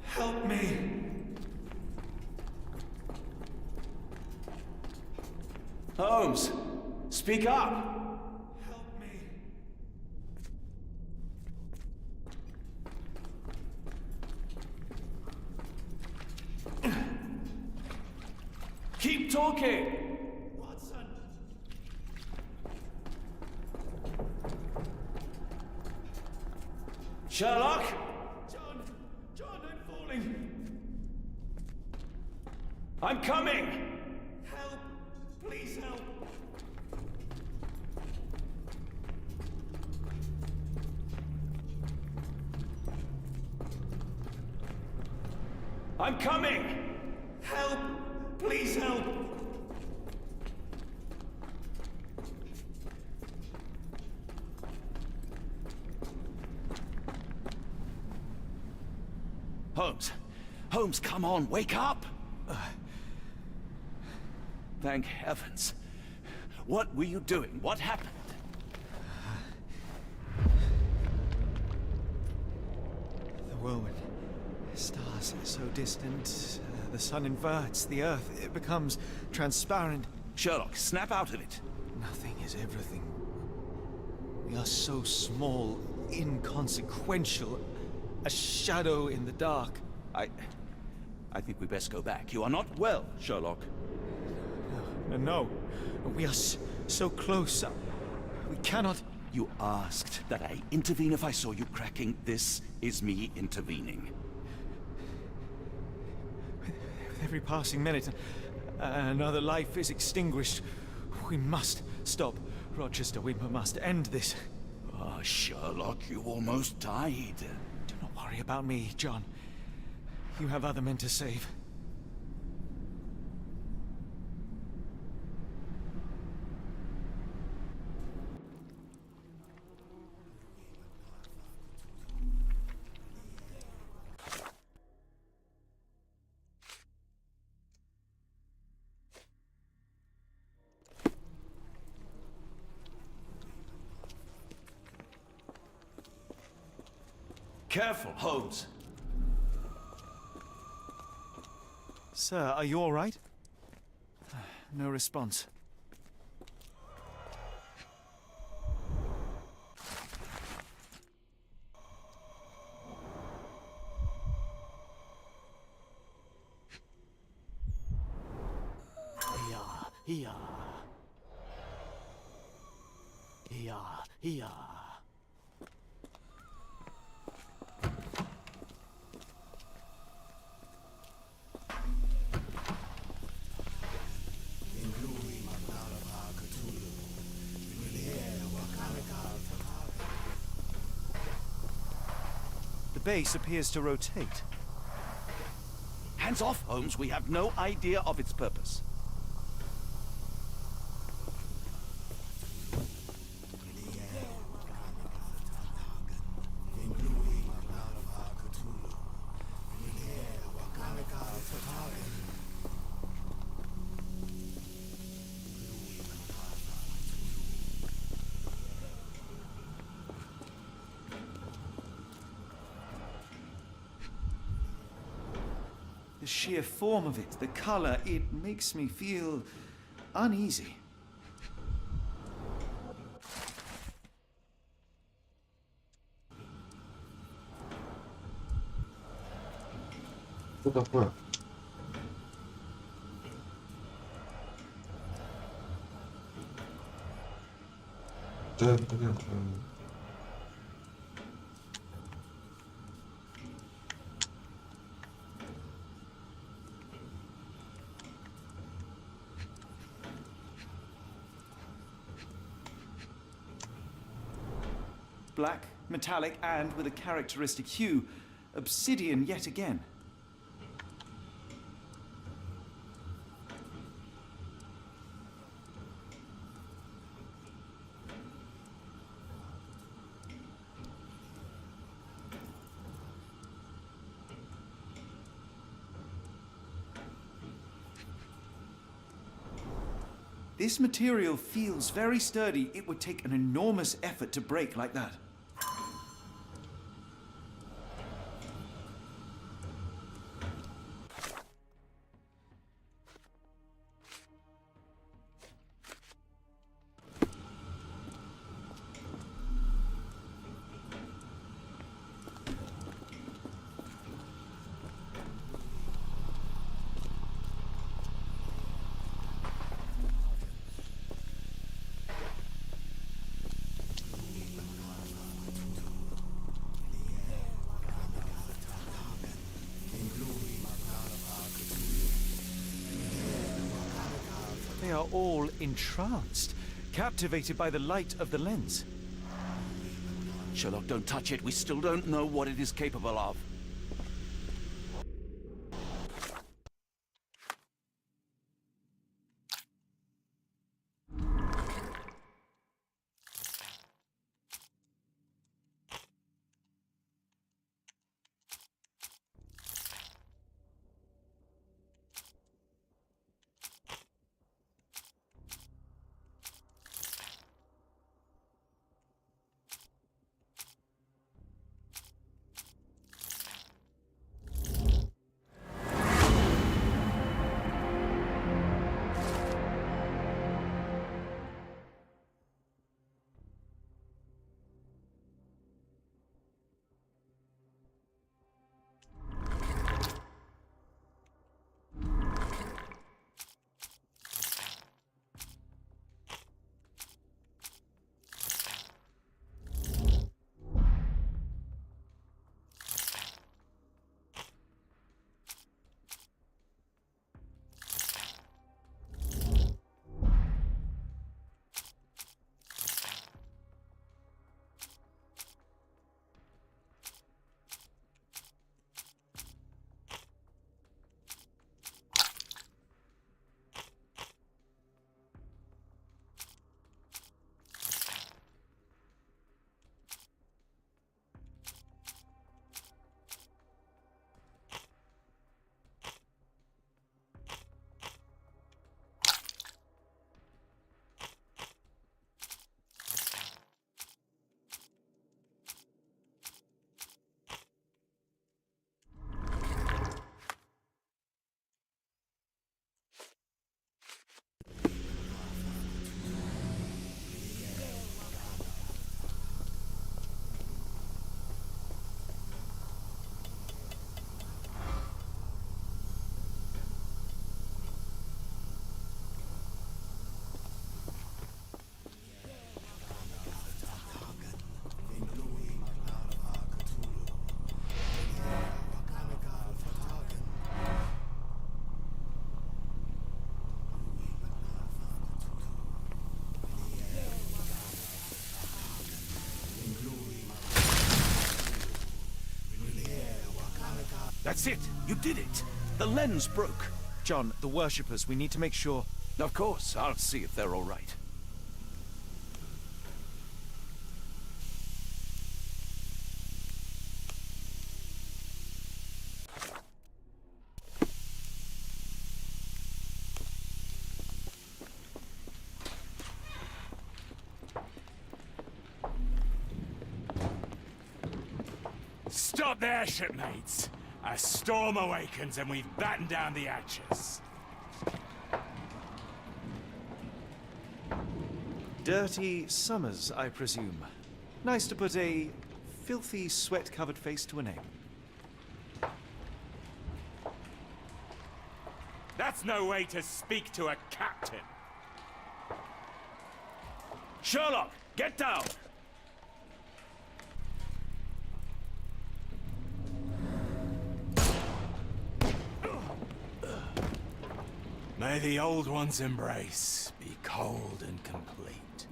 Help me. Holmes, speak up! Keep talking! Watson! Sherlock? John, I'm falling. I'm coming! Help! Please help! I'm coming! Help! Please help! Holmes! Holmes, come on, wake up! Thank heavens. What were you doing? What happened? The whirlwind. Stars are so distant. The sun inverts the earth. It becomes transparent. Sherlock, snap out of it. Nothing is everything. We are so small, inconsequential. A shadow in the dark. I think we best go back. You are not well, Sherlock. No. We are so close. We cannot... You asked that I intervene if I saw you cracking. This is me intervening. With every passing minute, another life is extinguished. We must stop, Rochester. We must end this. Ah, Sherlock, you almost died. Do not worry about me, John. You have other men to save. Careful, Holmes. Sir, are you all right? No response. The base appears to rotate. Hands off, Holmes. We have no idea of its purpose. The sheer form of it, the color, it makes me feel uneasy. Что такое? Да, блин. black, metallic, and with a characteristic hue. Obsidian yet again. This material feels very sturdy. It would take an enormous effort to break like that. They are all entranced, captivated by the light of the lens. Sherlock, don't touch it. We still don't know what it is capable of. That's it! You did it! The lens broke! John, the worshippers, we need to make sure... Of course, I'll see if they're all right. Stop there, shipmates! A storm awakens and we've battened down the hatches. Dirty Summers, I presume. Nice to put a filthy, sweat-covered face to a name. That's no way to speak to a captain. Sherlock, get down! May the old one's embrace be cold and complete.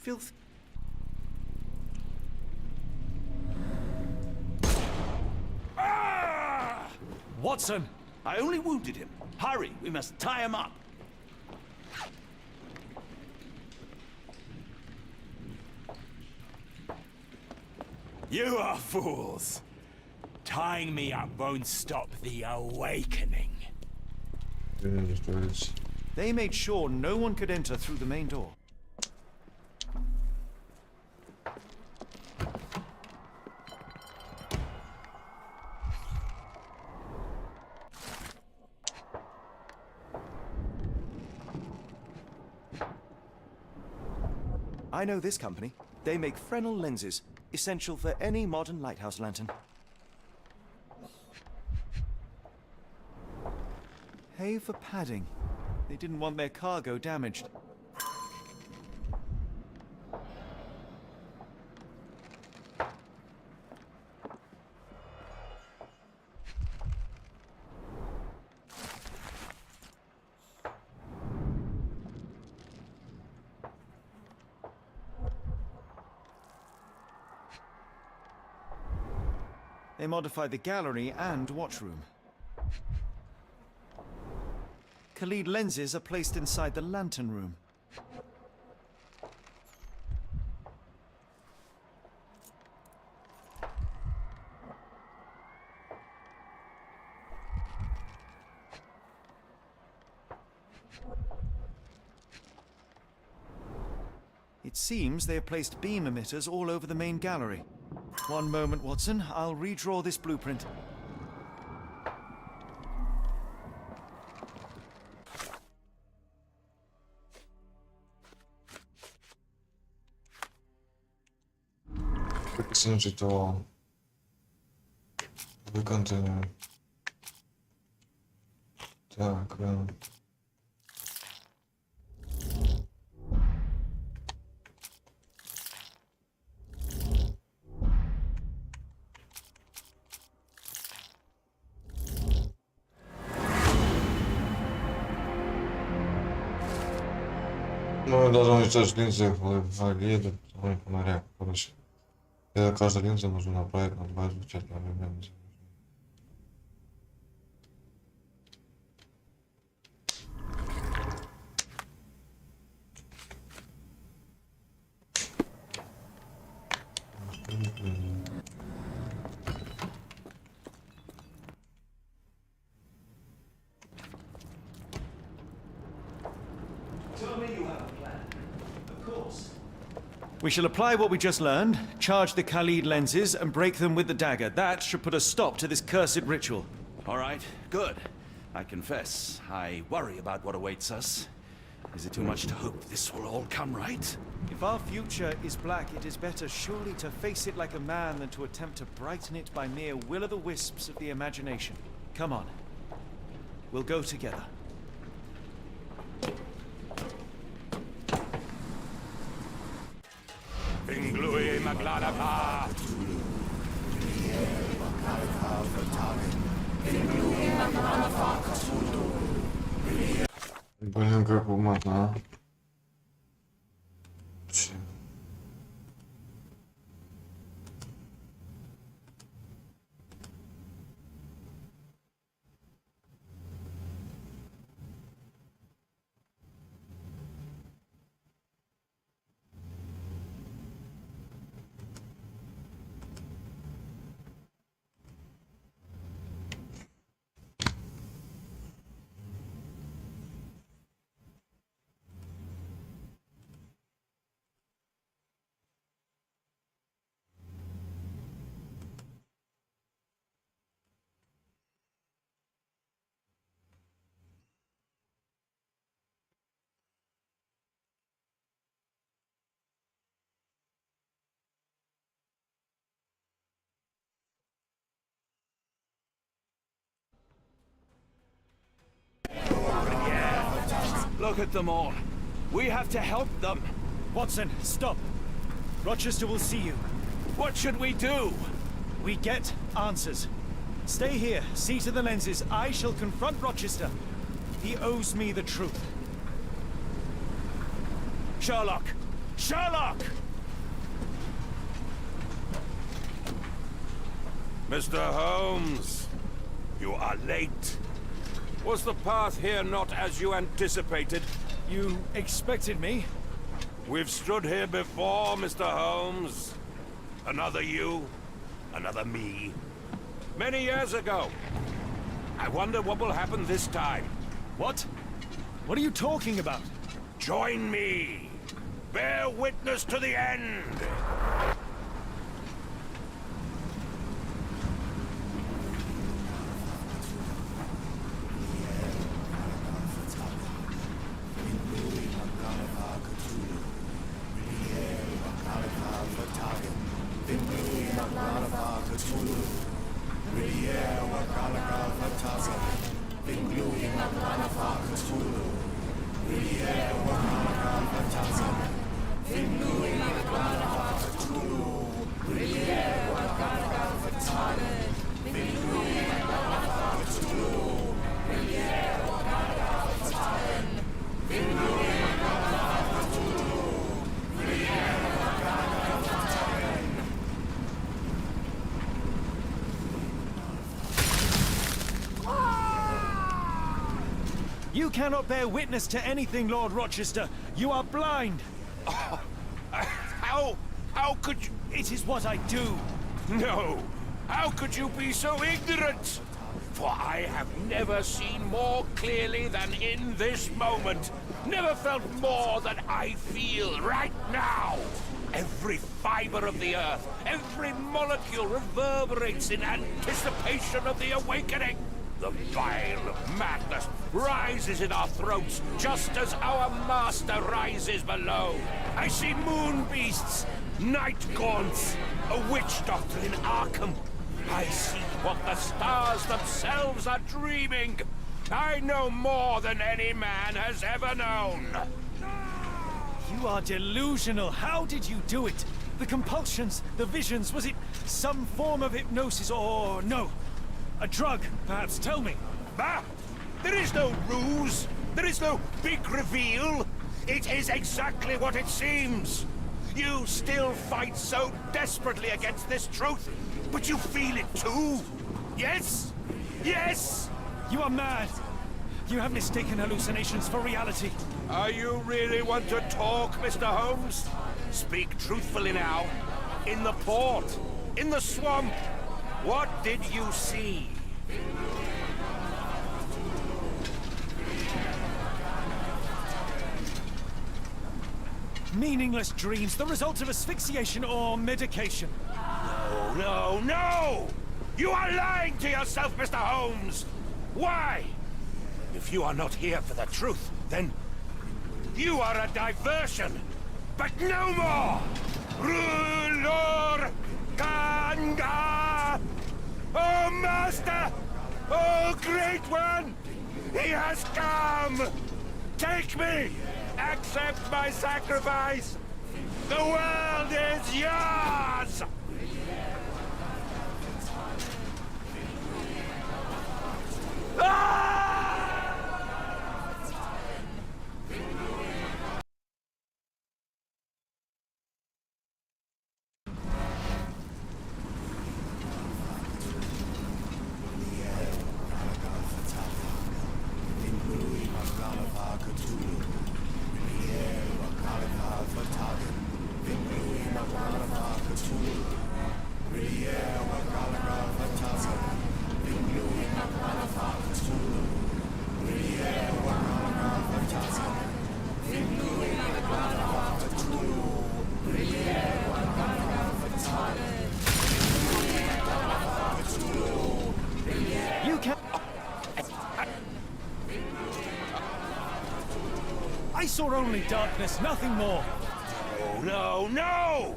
filth. Ah! Watson! I only wounded him. Hurry, we must tie him up. You are fools. Tying me up won't stop the awakening. They made sure no one could enter through the main door. I know this company. They make Fresnel lenses, essential for any modern lighthouse lantern. Hay for padding. They didn't want their cargo damaged. They modified the gallery and watchroom. Khalid lenses are placed inside the lantern room. It seems they have placed beam emitters all over the main gallery. One moment, Watson. I'll redraw this blueprint. Снижить его выконтиню. Так, ну, должен уничтожить линзы в леду, фонаря, короче. Это каждая линза нужно направить на 2 излучателя одновременно. We shall apply what we just learned, charge the Khalid lenses, and break them with the dagger. That should put a stop to this cursed ritual. All right, good. I confess, I worry about what awaits us. Is it too much to hope this will all come right? If our future is black, it is better surely to face it like a man than to attempt to brighten it by mere will-o'-the-wisps of the imagination. Come on. We'll go together. Блин, как уматно, а? Look at them all. We have to help them. Watson, stop. Rochester will see you. What should we do? We get answers. Stay here, see to the lenses. I shall confront Rochester. He owes me the truth. Sherlock, Sherlock! Mr. Holmes, you are late. Was the path here not as you anticipated? You expected me? We've stood here before, Mr. Holmes. Another you, another me. Many years ago. I wonder what will happen this time. What? What are you talking about? Join me. Bear witness to the end. You cannot bear witness to anything, Lord Rochester. You are blind. How could you? It is what I do. No. How could you be so ignorant? For I have never seen more clearly than in this moment. Never felt more than I feel right now. Every fiber of the earth, every molecule reverberates in anticipation of the awakening. The bile of madness rises in our throats, just as our master rises below. I see moon beasts, night gaunts, a witch doctor in Arkham. I see what the stars themselves are dreaming. I know more than any man has ever known. You are delusional. How did you do it? The compulsions, the visions, was it some form of hypnosis or no? A drug, perhaps, tell me. Bah! There is no ruse. There is no big reveal. It is exactly what it seems. You still fight so desperately against this truth, but you feel it too. Yes? Yes? You are mad. You have mistaken hallucinations for reality. Are you really want to talk, Mr. Holmes? Speak truthfully now. In the port, in the swamp, what did you see? Meaningless dreams, the result of asphyxiation or medication. No, no, no! You are lying to yourself, Mr. Holmes! Why? If you are not here for the truth, then you are a diversion. But no more! Ruler Kanga! Oh, Master! Oh, Great One! He has come! Take me! Accept my sacrifice! The world is yours! I saw only darkness, nothing more. Oh, no, no!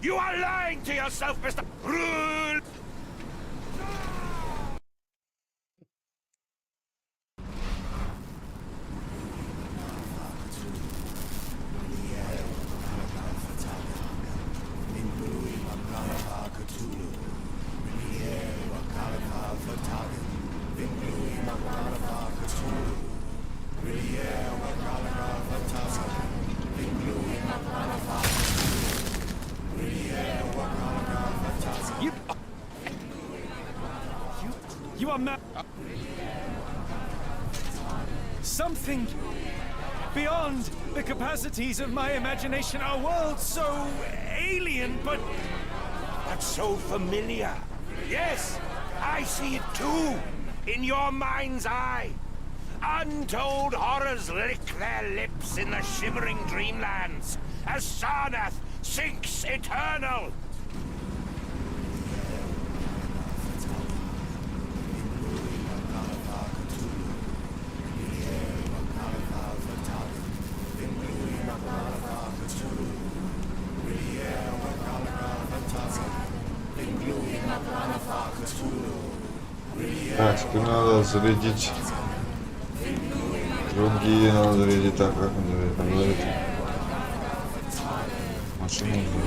You are lying to yourself, Mr. Rule! on that. Something beyond the capacities of my imagination. A world so alien, but so familiar. Yes, I see it too, in your mind's eye. Untold horrors lick their lips in the shivering dreamlands as Sarnath sinks eternal. Так, теперь надо зарядить. Другие надо зарядить. Так, как он зарядит? Машину нужно.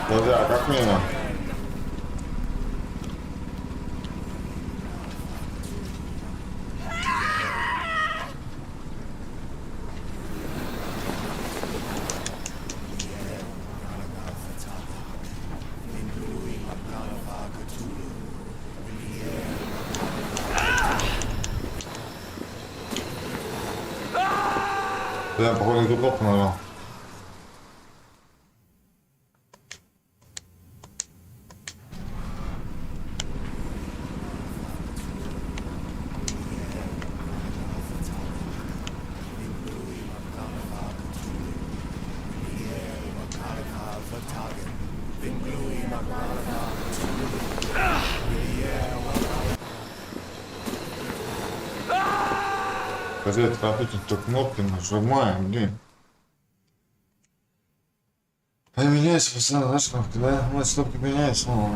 Подожди, а как мимо? Да, походу, не ту кнопку нажал. Опять работают кнопки, нажимаем, блин. А меняется постоянно, знаешь, кнопки, да? У нас кнопки меняются, но...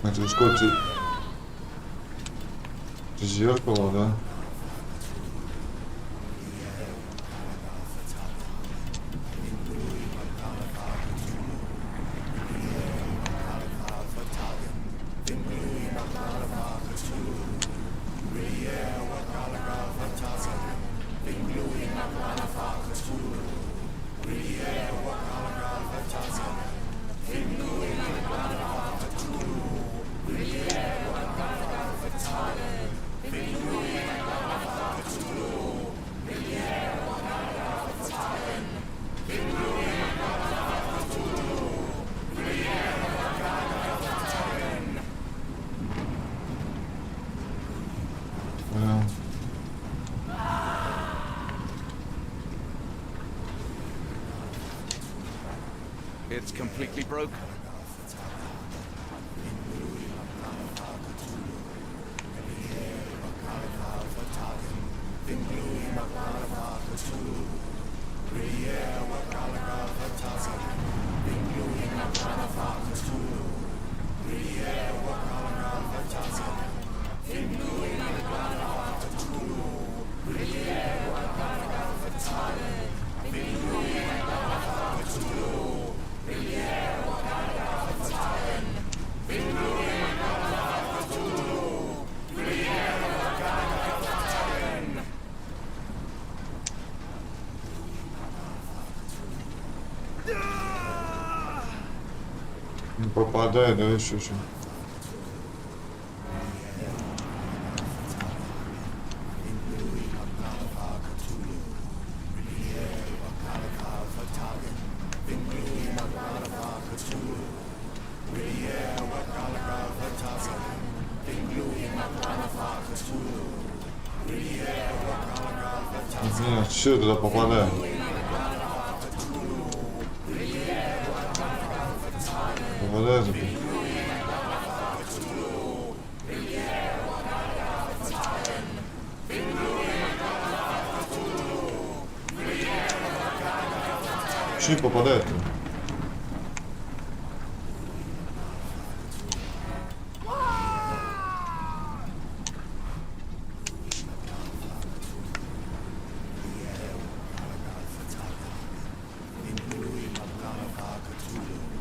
Это сколько зеркало, да? It's completely broken. Не попадает, да, еще что. Нет, все туда попадает. попадает. Что не попадает-то?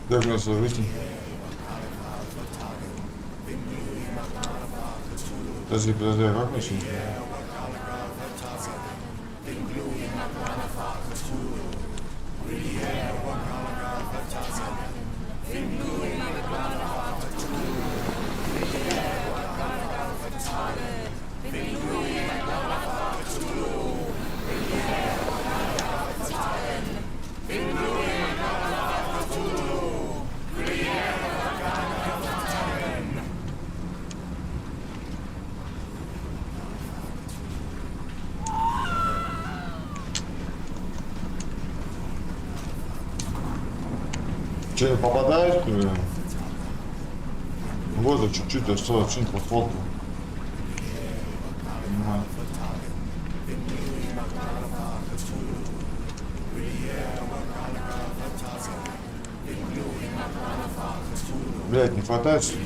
Как нас выйти? Подожди, как начать? Че, попадаешь, блин? Вот, чуть-чуть осталось, что-нибудь по фото. Понимаю. Блядь, не хватает, что ли?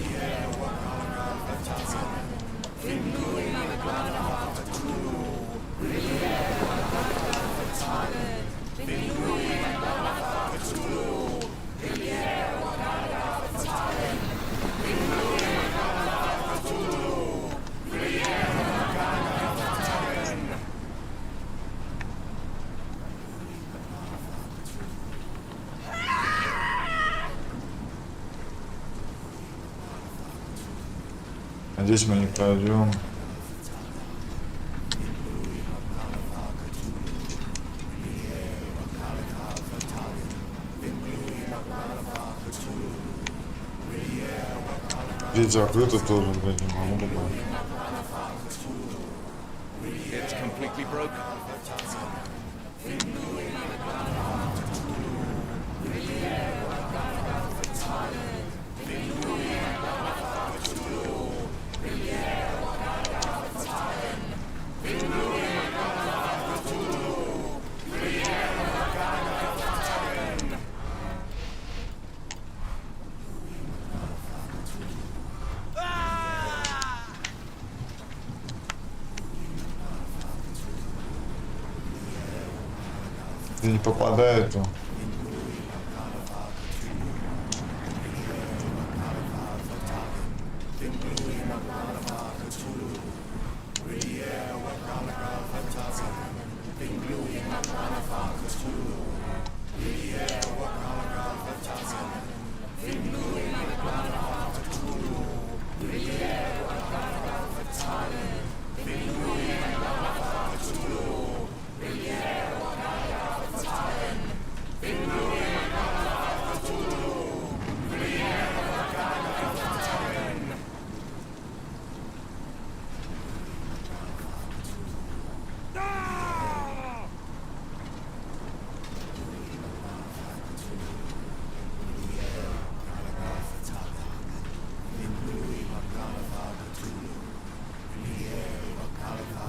Надеюсь, мы не пройдем. Здесь закрыто тоже, блядь, не могу попасть. Не попадает, то.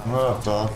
Ну, так.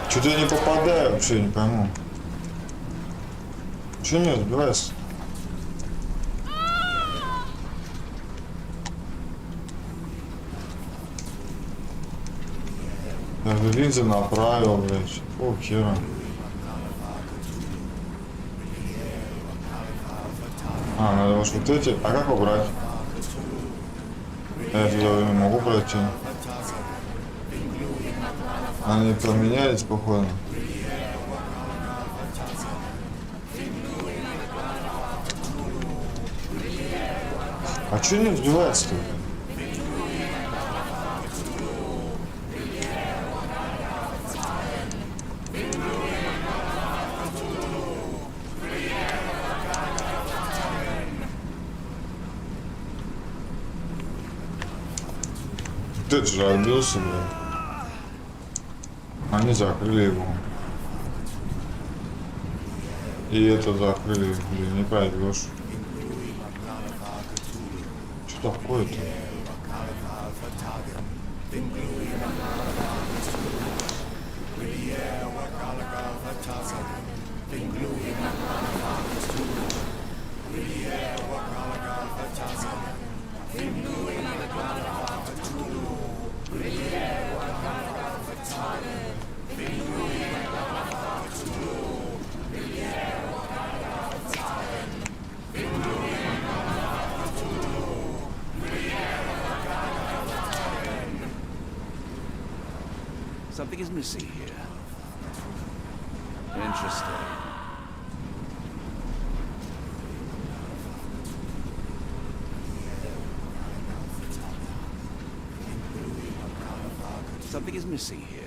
Что-то я не попадаю вообще, не пойму. Че не разбирайся? Я же линзы направил, блядь. О, хера. А, надо вот эти. А как убрать? Я туда не могу пройти. Они поменялись, походу. А чё не взбивается-то? Ты же отбился, блин. Они закрыли его. И это закрыли, блин, не пройдешь. Что такое-то? Something is missing here. Interesting. Something is missing here.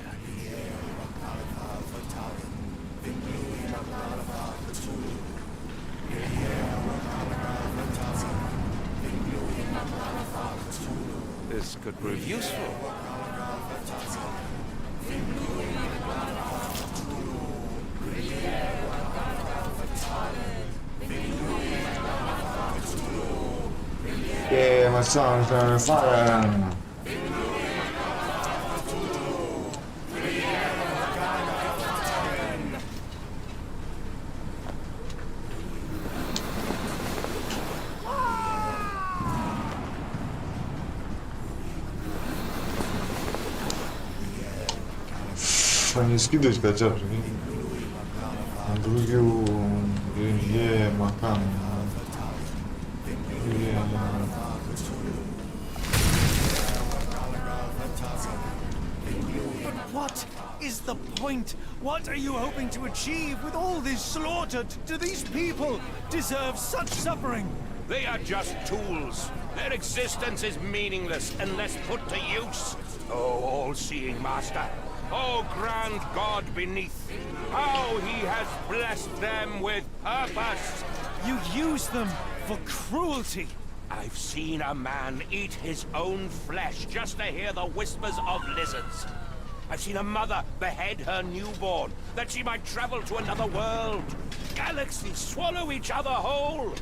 This could prove useful. Yeah, my songs are fire. Они скидывать хотят, на другую, макан. What is the point? What are you hoping to achieve with all this slaughter? Do these people deserve such suffering? They are just tools. Their existence is meaningless unless put to use. Oh, all-seeing master. Oh, grand God beneath. How he has blessed them with purpose. You use them for cruelty. I've seen a man eat his own flesh just to hear the whispers of lizards. I've seen a mother behead her newborn, that she might travel to another world. Galaxies swallow each other whole.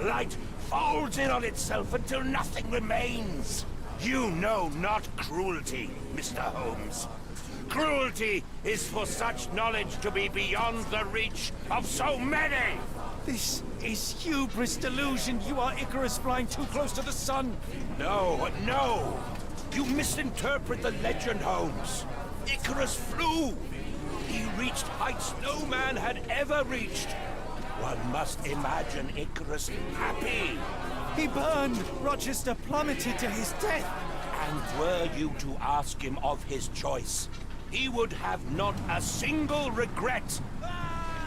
Light folds in on itself until nothing remains. You know not cruelty, Mr. Holmes. Cruelty is for such knowledge to be beyond the reach of so many. This is hubris delusion. You are Icarus flying too close to the sun. No, no. You misinterpret the legend, Holmes. Icarus flew. He reached heights no man had ever reached. One must imagine Icarus happy. He burned. Rochester plummeted to his death. And were you to ask him of his choice, he would have not a single regret.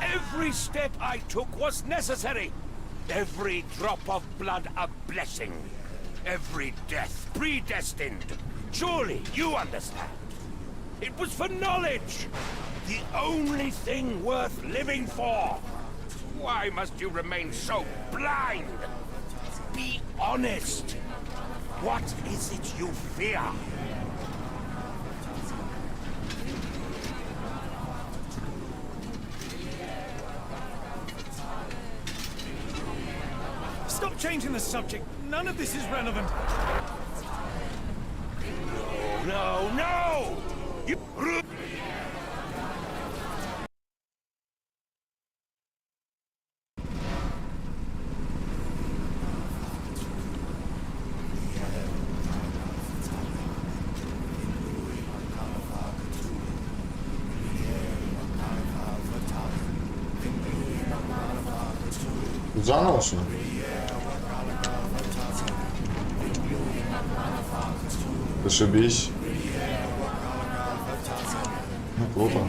Every step I took was necessary. Every drop of blood a blessing. Every death predestined. Surely you understand. It was for knowledge. The only thing worth living for. Why must you remain so blind? Be honest. What is it you fear? Stop changing the subject. None of this is relevant. No, no! You... Заново, что ли? Зашибись. Ну, круто.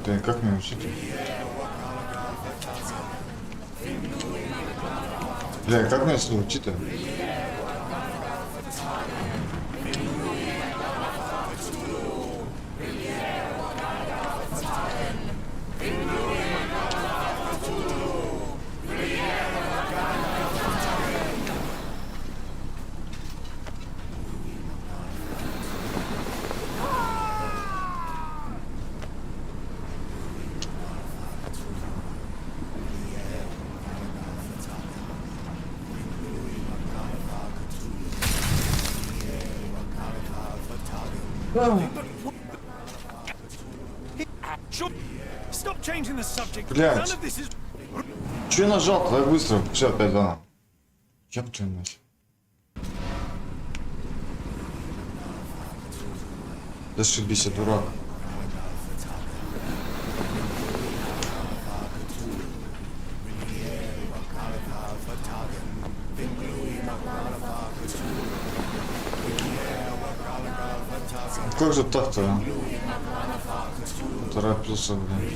Да как мне учить? Бля, как мне это учить-то? Stop changing the subject. Блядь. None of this is. Че я нажал так быстро? Все, опять заново. Ёб твою мать. Зашибись, я дурак. Как же так-то, а? Торопился, блин.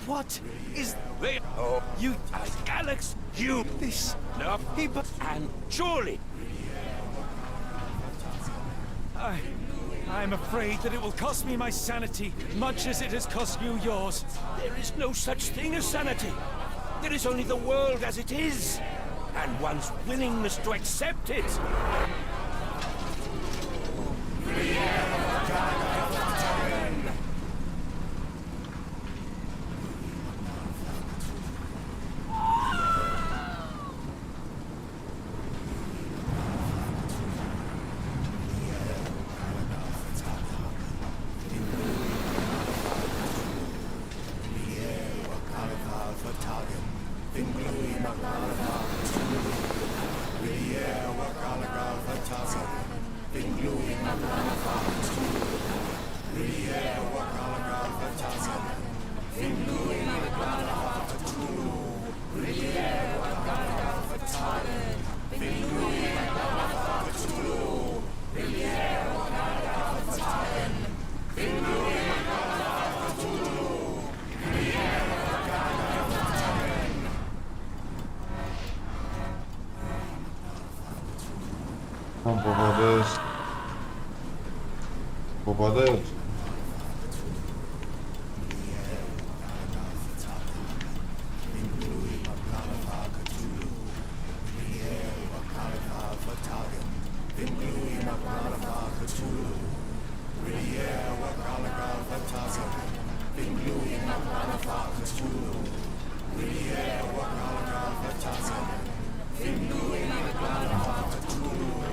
What is They oh, you? Alex, you This. no, But and surely I'm afraid that it will cost me my sanity, much as it has cost you yours. there is no such thing as sanity. There is only the world as it is, and one's willingness to accept it. Он попадает. Попадает.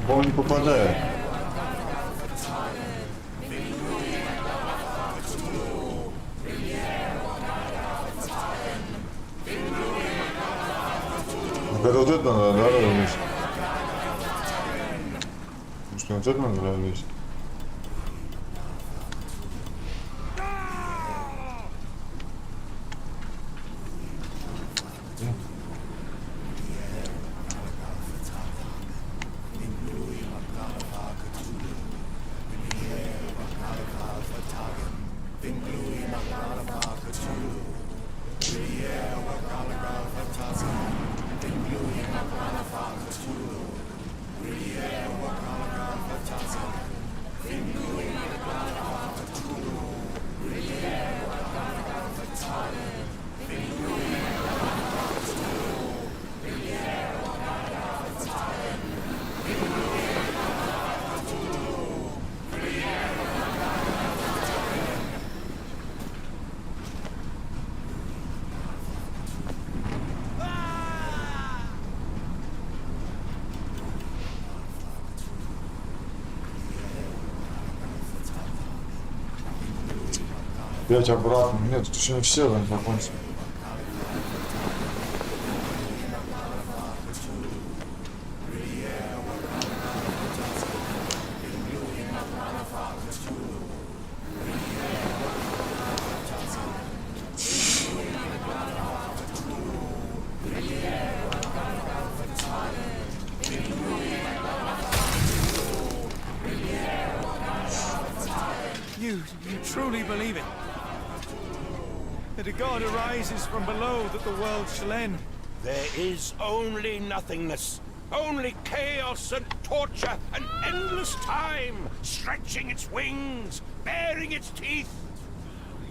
Он не попадает. Когда вот это надо, да, лезть? Потому что вот это надо лезть. Опять обратно. Нет, тут еще не все там закончили. You truly believe it? That a god arises from below that the world shall end? There is only nothingness. Only chaos and torture and endless time, stretching its wings, baring its teeth.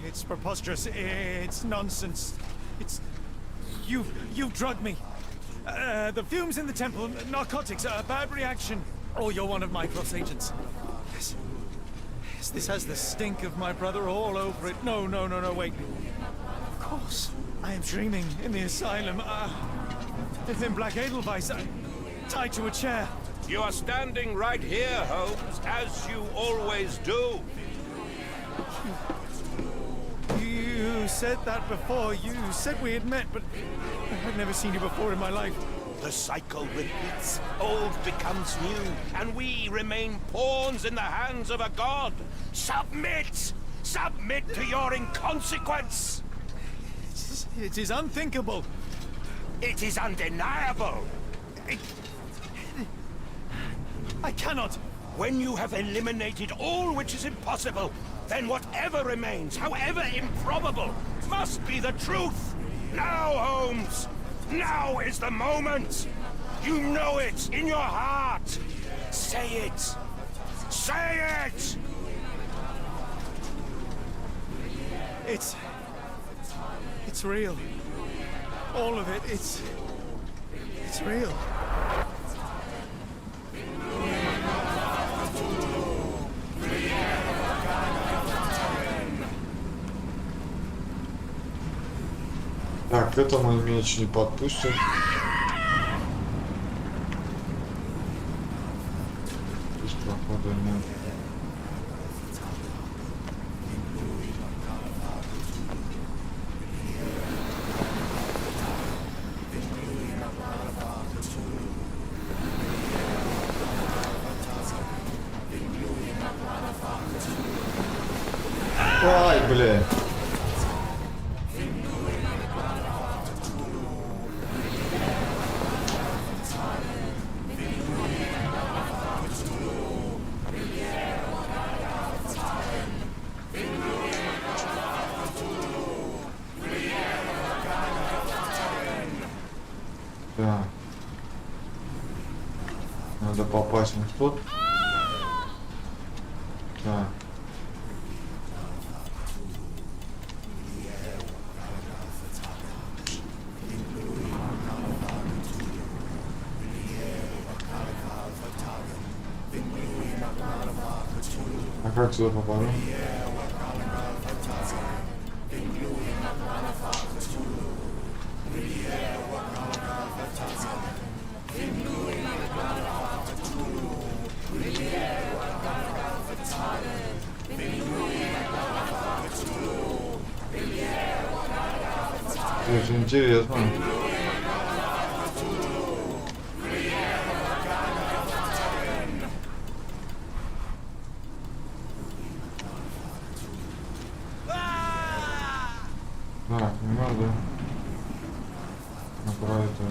It's preposterous. It's nonsense. It's... You've drugged me. The fumes in the temple, narcotics, a bad reaction. Or you're one of my cross agents. Yes. Yes, this has the stink of my brother all over it. No, wait. Of course. I am dreaming in the asylum. In Black Edelweiss, tied to a chair. You are standing right here, Holmes, as you always do. You said that before. You said we had met, but I've never seen you before in my life. The cycle repeats. Old becomes new, and we remain pawns in the hands of a god. Submit! Submit to your inconsequence! It is unthinkable. It is undeniable. I cannot. When you have eliminated all which is impossible, then whatever remains, however improbable, must be the truth. Now, Holmes, now is the moment. You know it in your heart. Say it. Say it! It's real. All of it, it's real. Так, это мой меч не подпустит. Здесь прохода нет. Ай, бля. Да. Надо попасть на тот. Так. А как сюда попаду? Это интересно. Так, не надо. Направить его.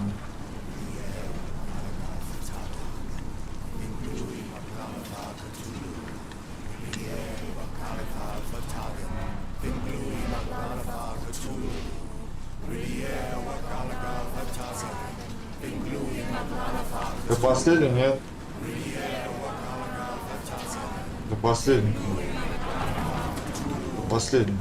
Это последний, нет? Это последний. Это последний.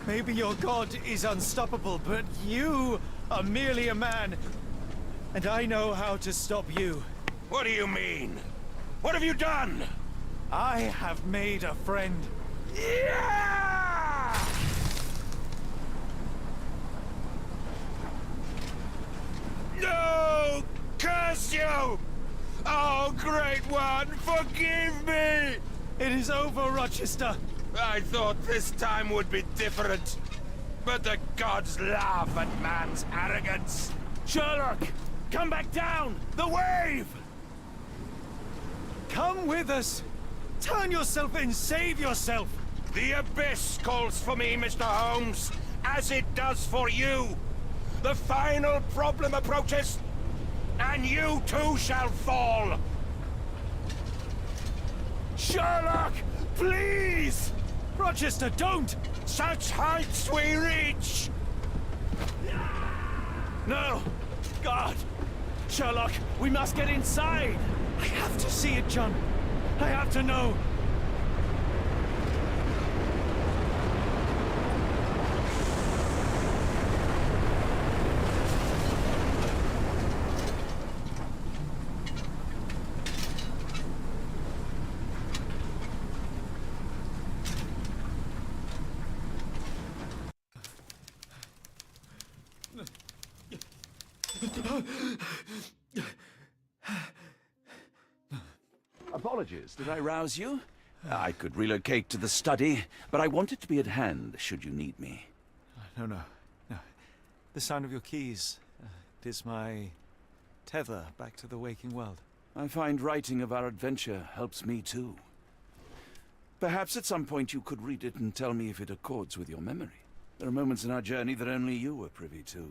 Maybe your god is unstoppable, but you are merely a man. And I know how to stop you. What do you mean? What have you done? I have made a friend. Yeah! No! Curse you! Oh, great one, forgive me! It is over, Rochester. I thought this time would be different. But the gods laugh at man's arrogance. Sherlock, come back down! The wave! Come with us! Turn yourself in, save yourself! The abyss calls for me, Mr. Holmes, as it does for you. The final problem approaches, and you too shall fall. Sherlock, please! Rochester, don't! Such heights we reach! No! God! Sherlock, we must get inside! I have to see it, John. I have to know. Apologies, did I rouse you? I could relocate to the study, but I wanted to be at hand should you need me. No. The sound of your keys. It is my tether back to the waking world. I find writing of our adventure helps me too. Perhaps at some point you could read it and tell me if it accords with your memory. There are moments in our journey that only you were privy to.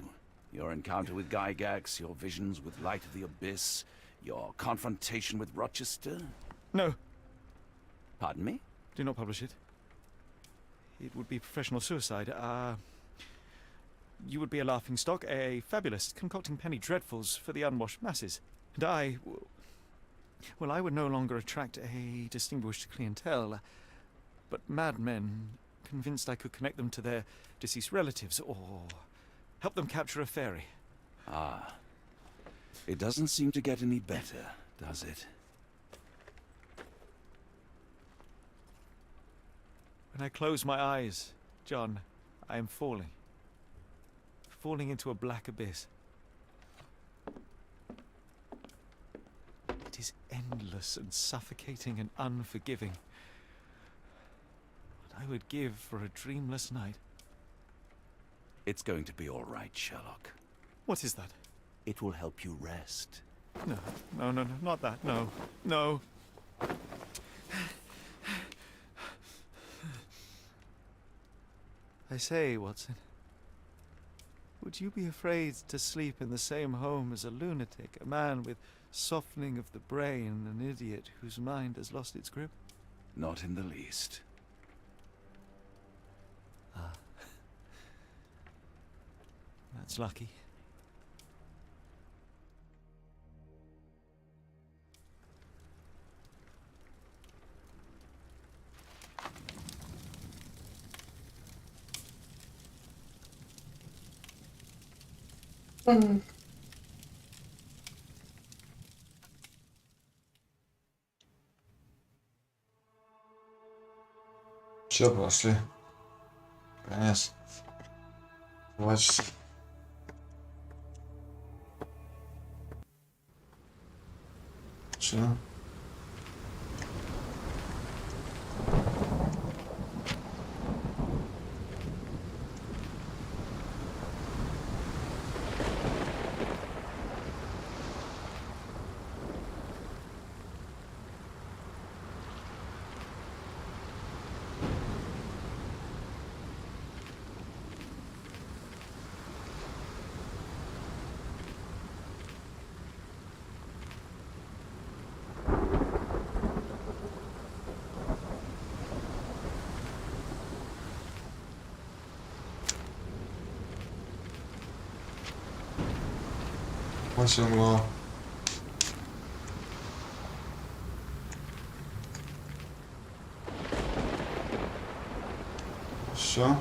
Your encounter with Gygax, your visions with Light of the Abyss, your confrontation with Rochester. No, Pardon me? do not publish it. It would be professional suicide. You would be a laughingstock, a fabulist, concocting penny dreadfuls for the unwashed masses. And I would no longer attract a distinguished clientele, but madmen convinced I could connect them to their deceased relatives or help them capture a fairy. Ah. It doesn't seem to get any better, does it? When I close my eyes, John, I am falling. Falling into a black abyss. It is endless and suffocating and unforgiving. What I would give for a dreamless night. It's going to be all right, Sherlock. What is that? It will help you rest. No, not that. No. I say, Watson, would you be afraid to sleep in the same home as a lunatic, a man with softening of the brain, an idiot whose mind has lost its grip? Not in the least. That's lucky. Все, пошли. Конец. 2 часа. Все. Очень мало. Все.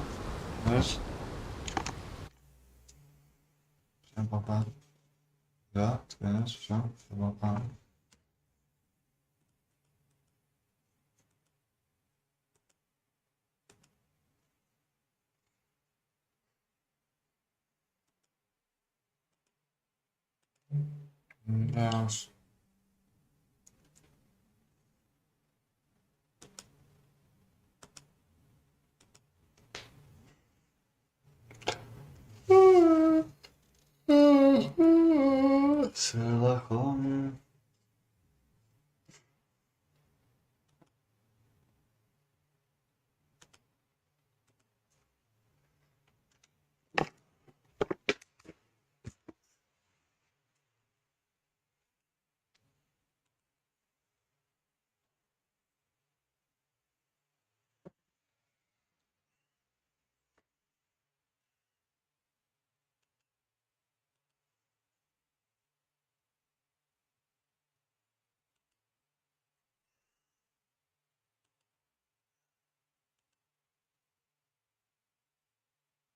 Знаешь? Всем пока. Да, конец, все. Всем пока. Да уж. Шерлок Холмс.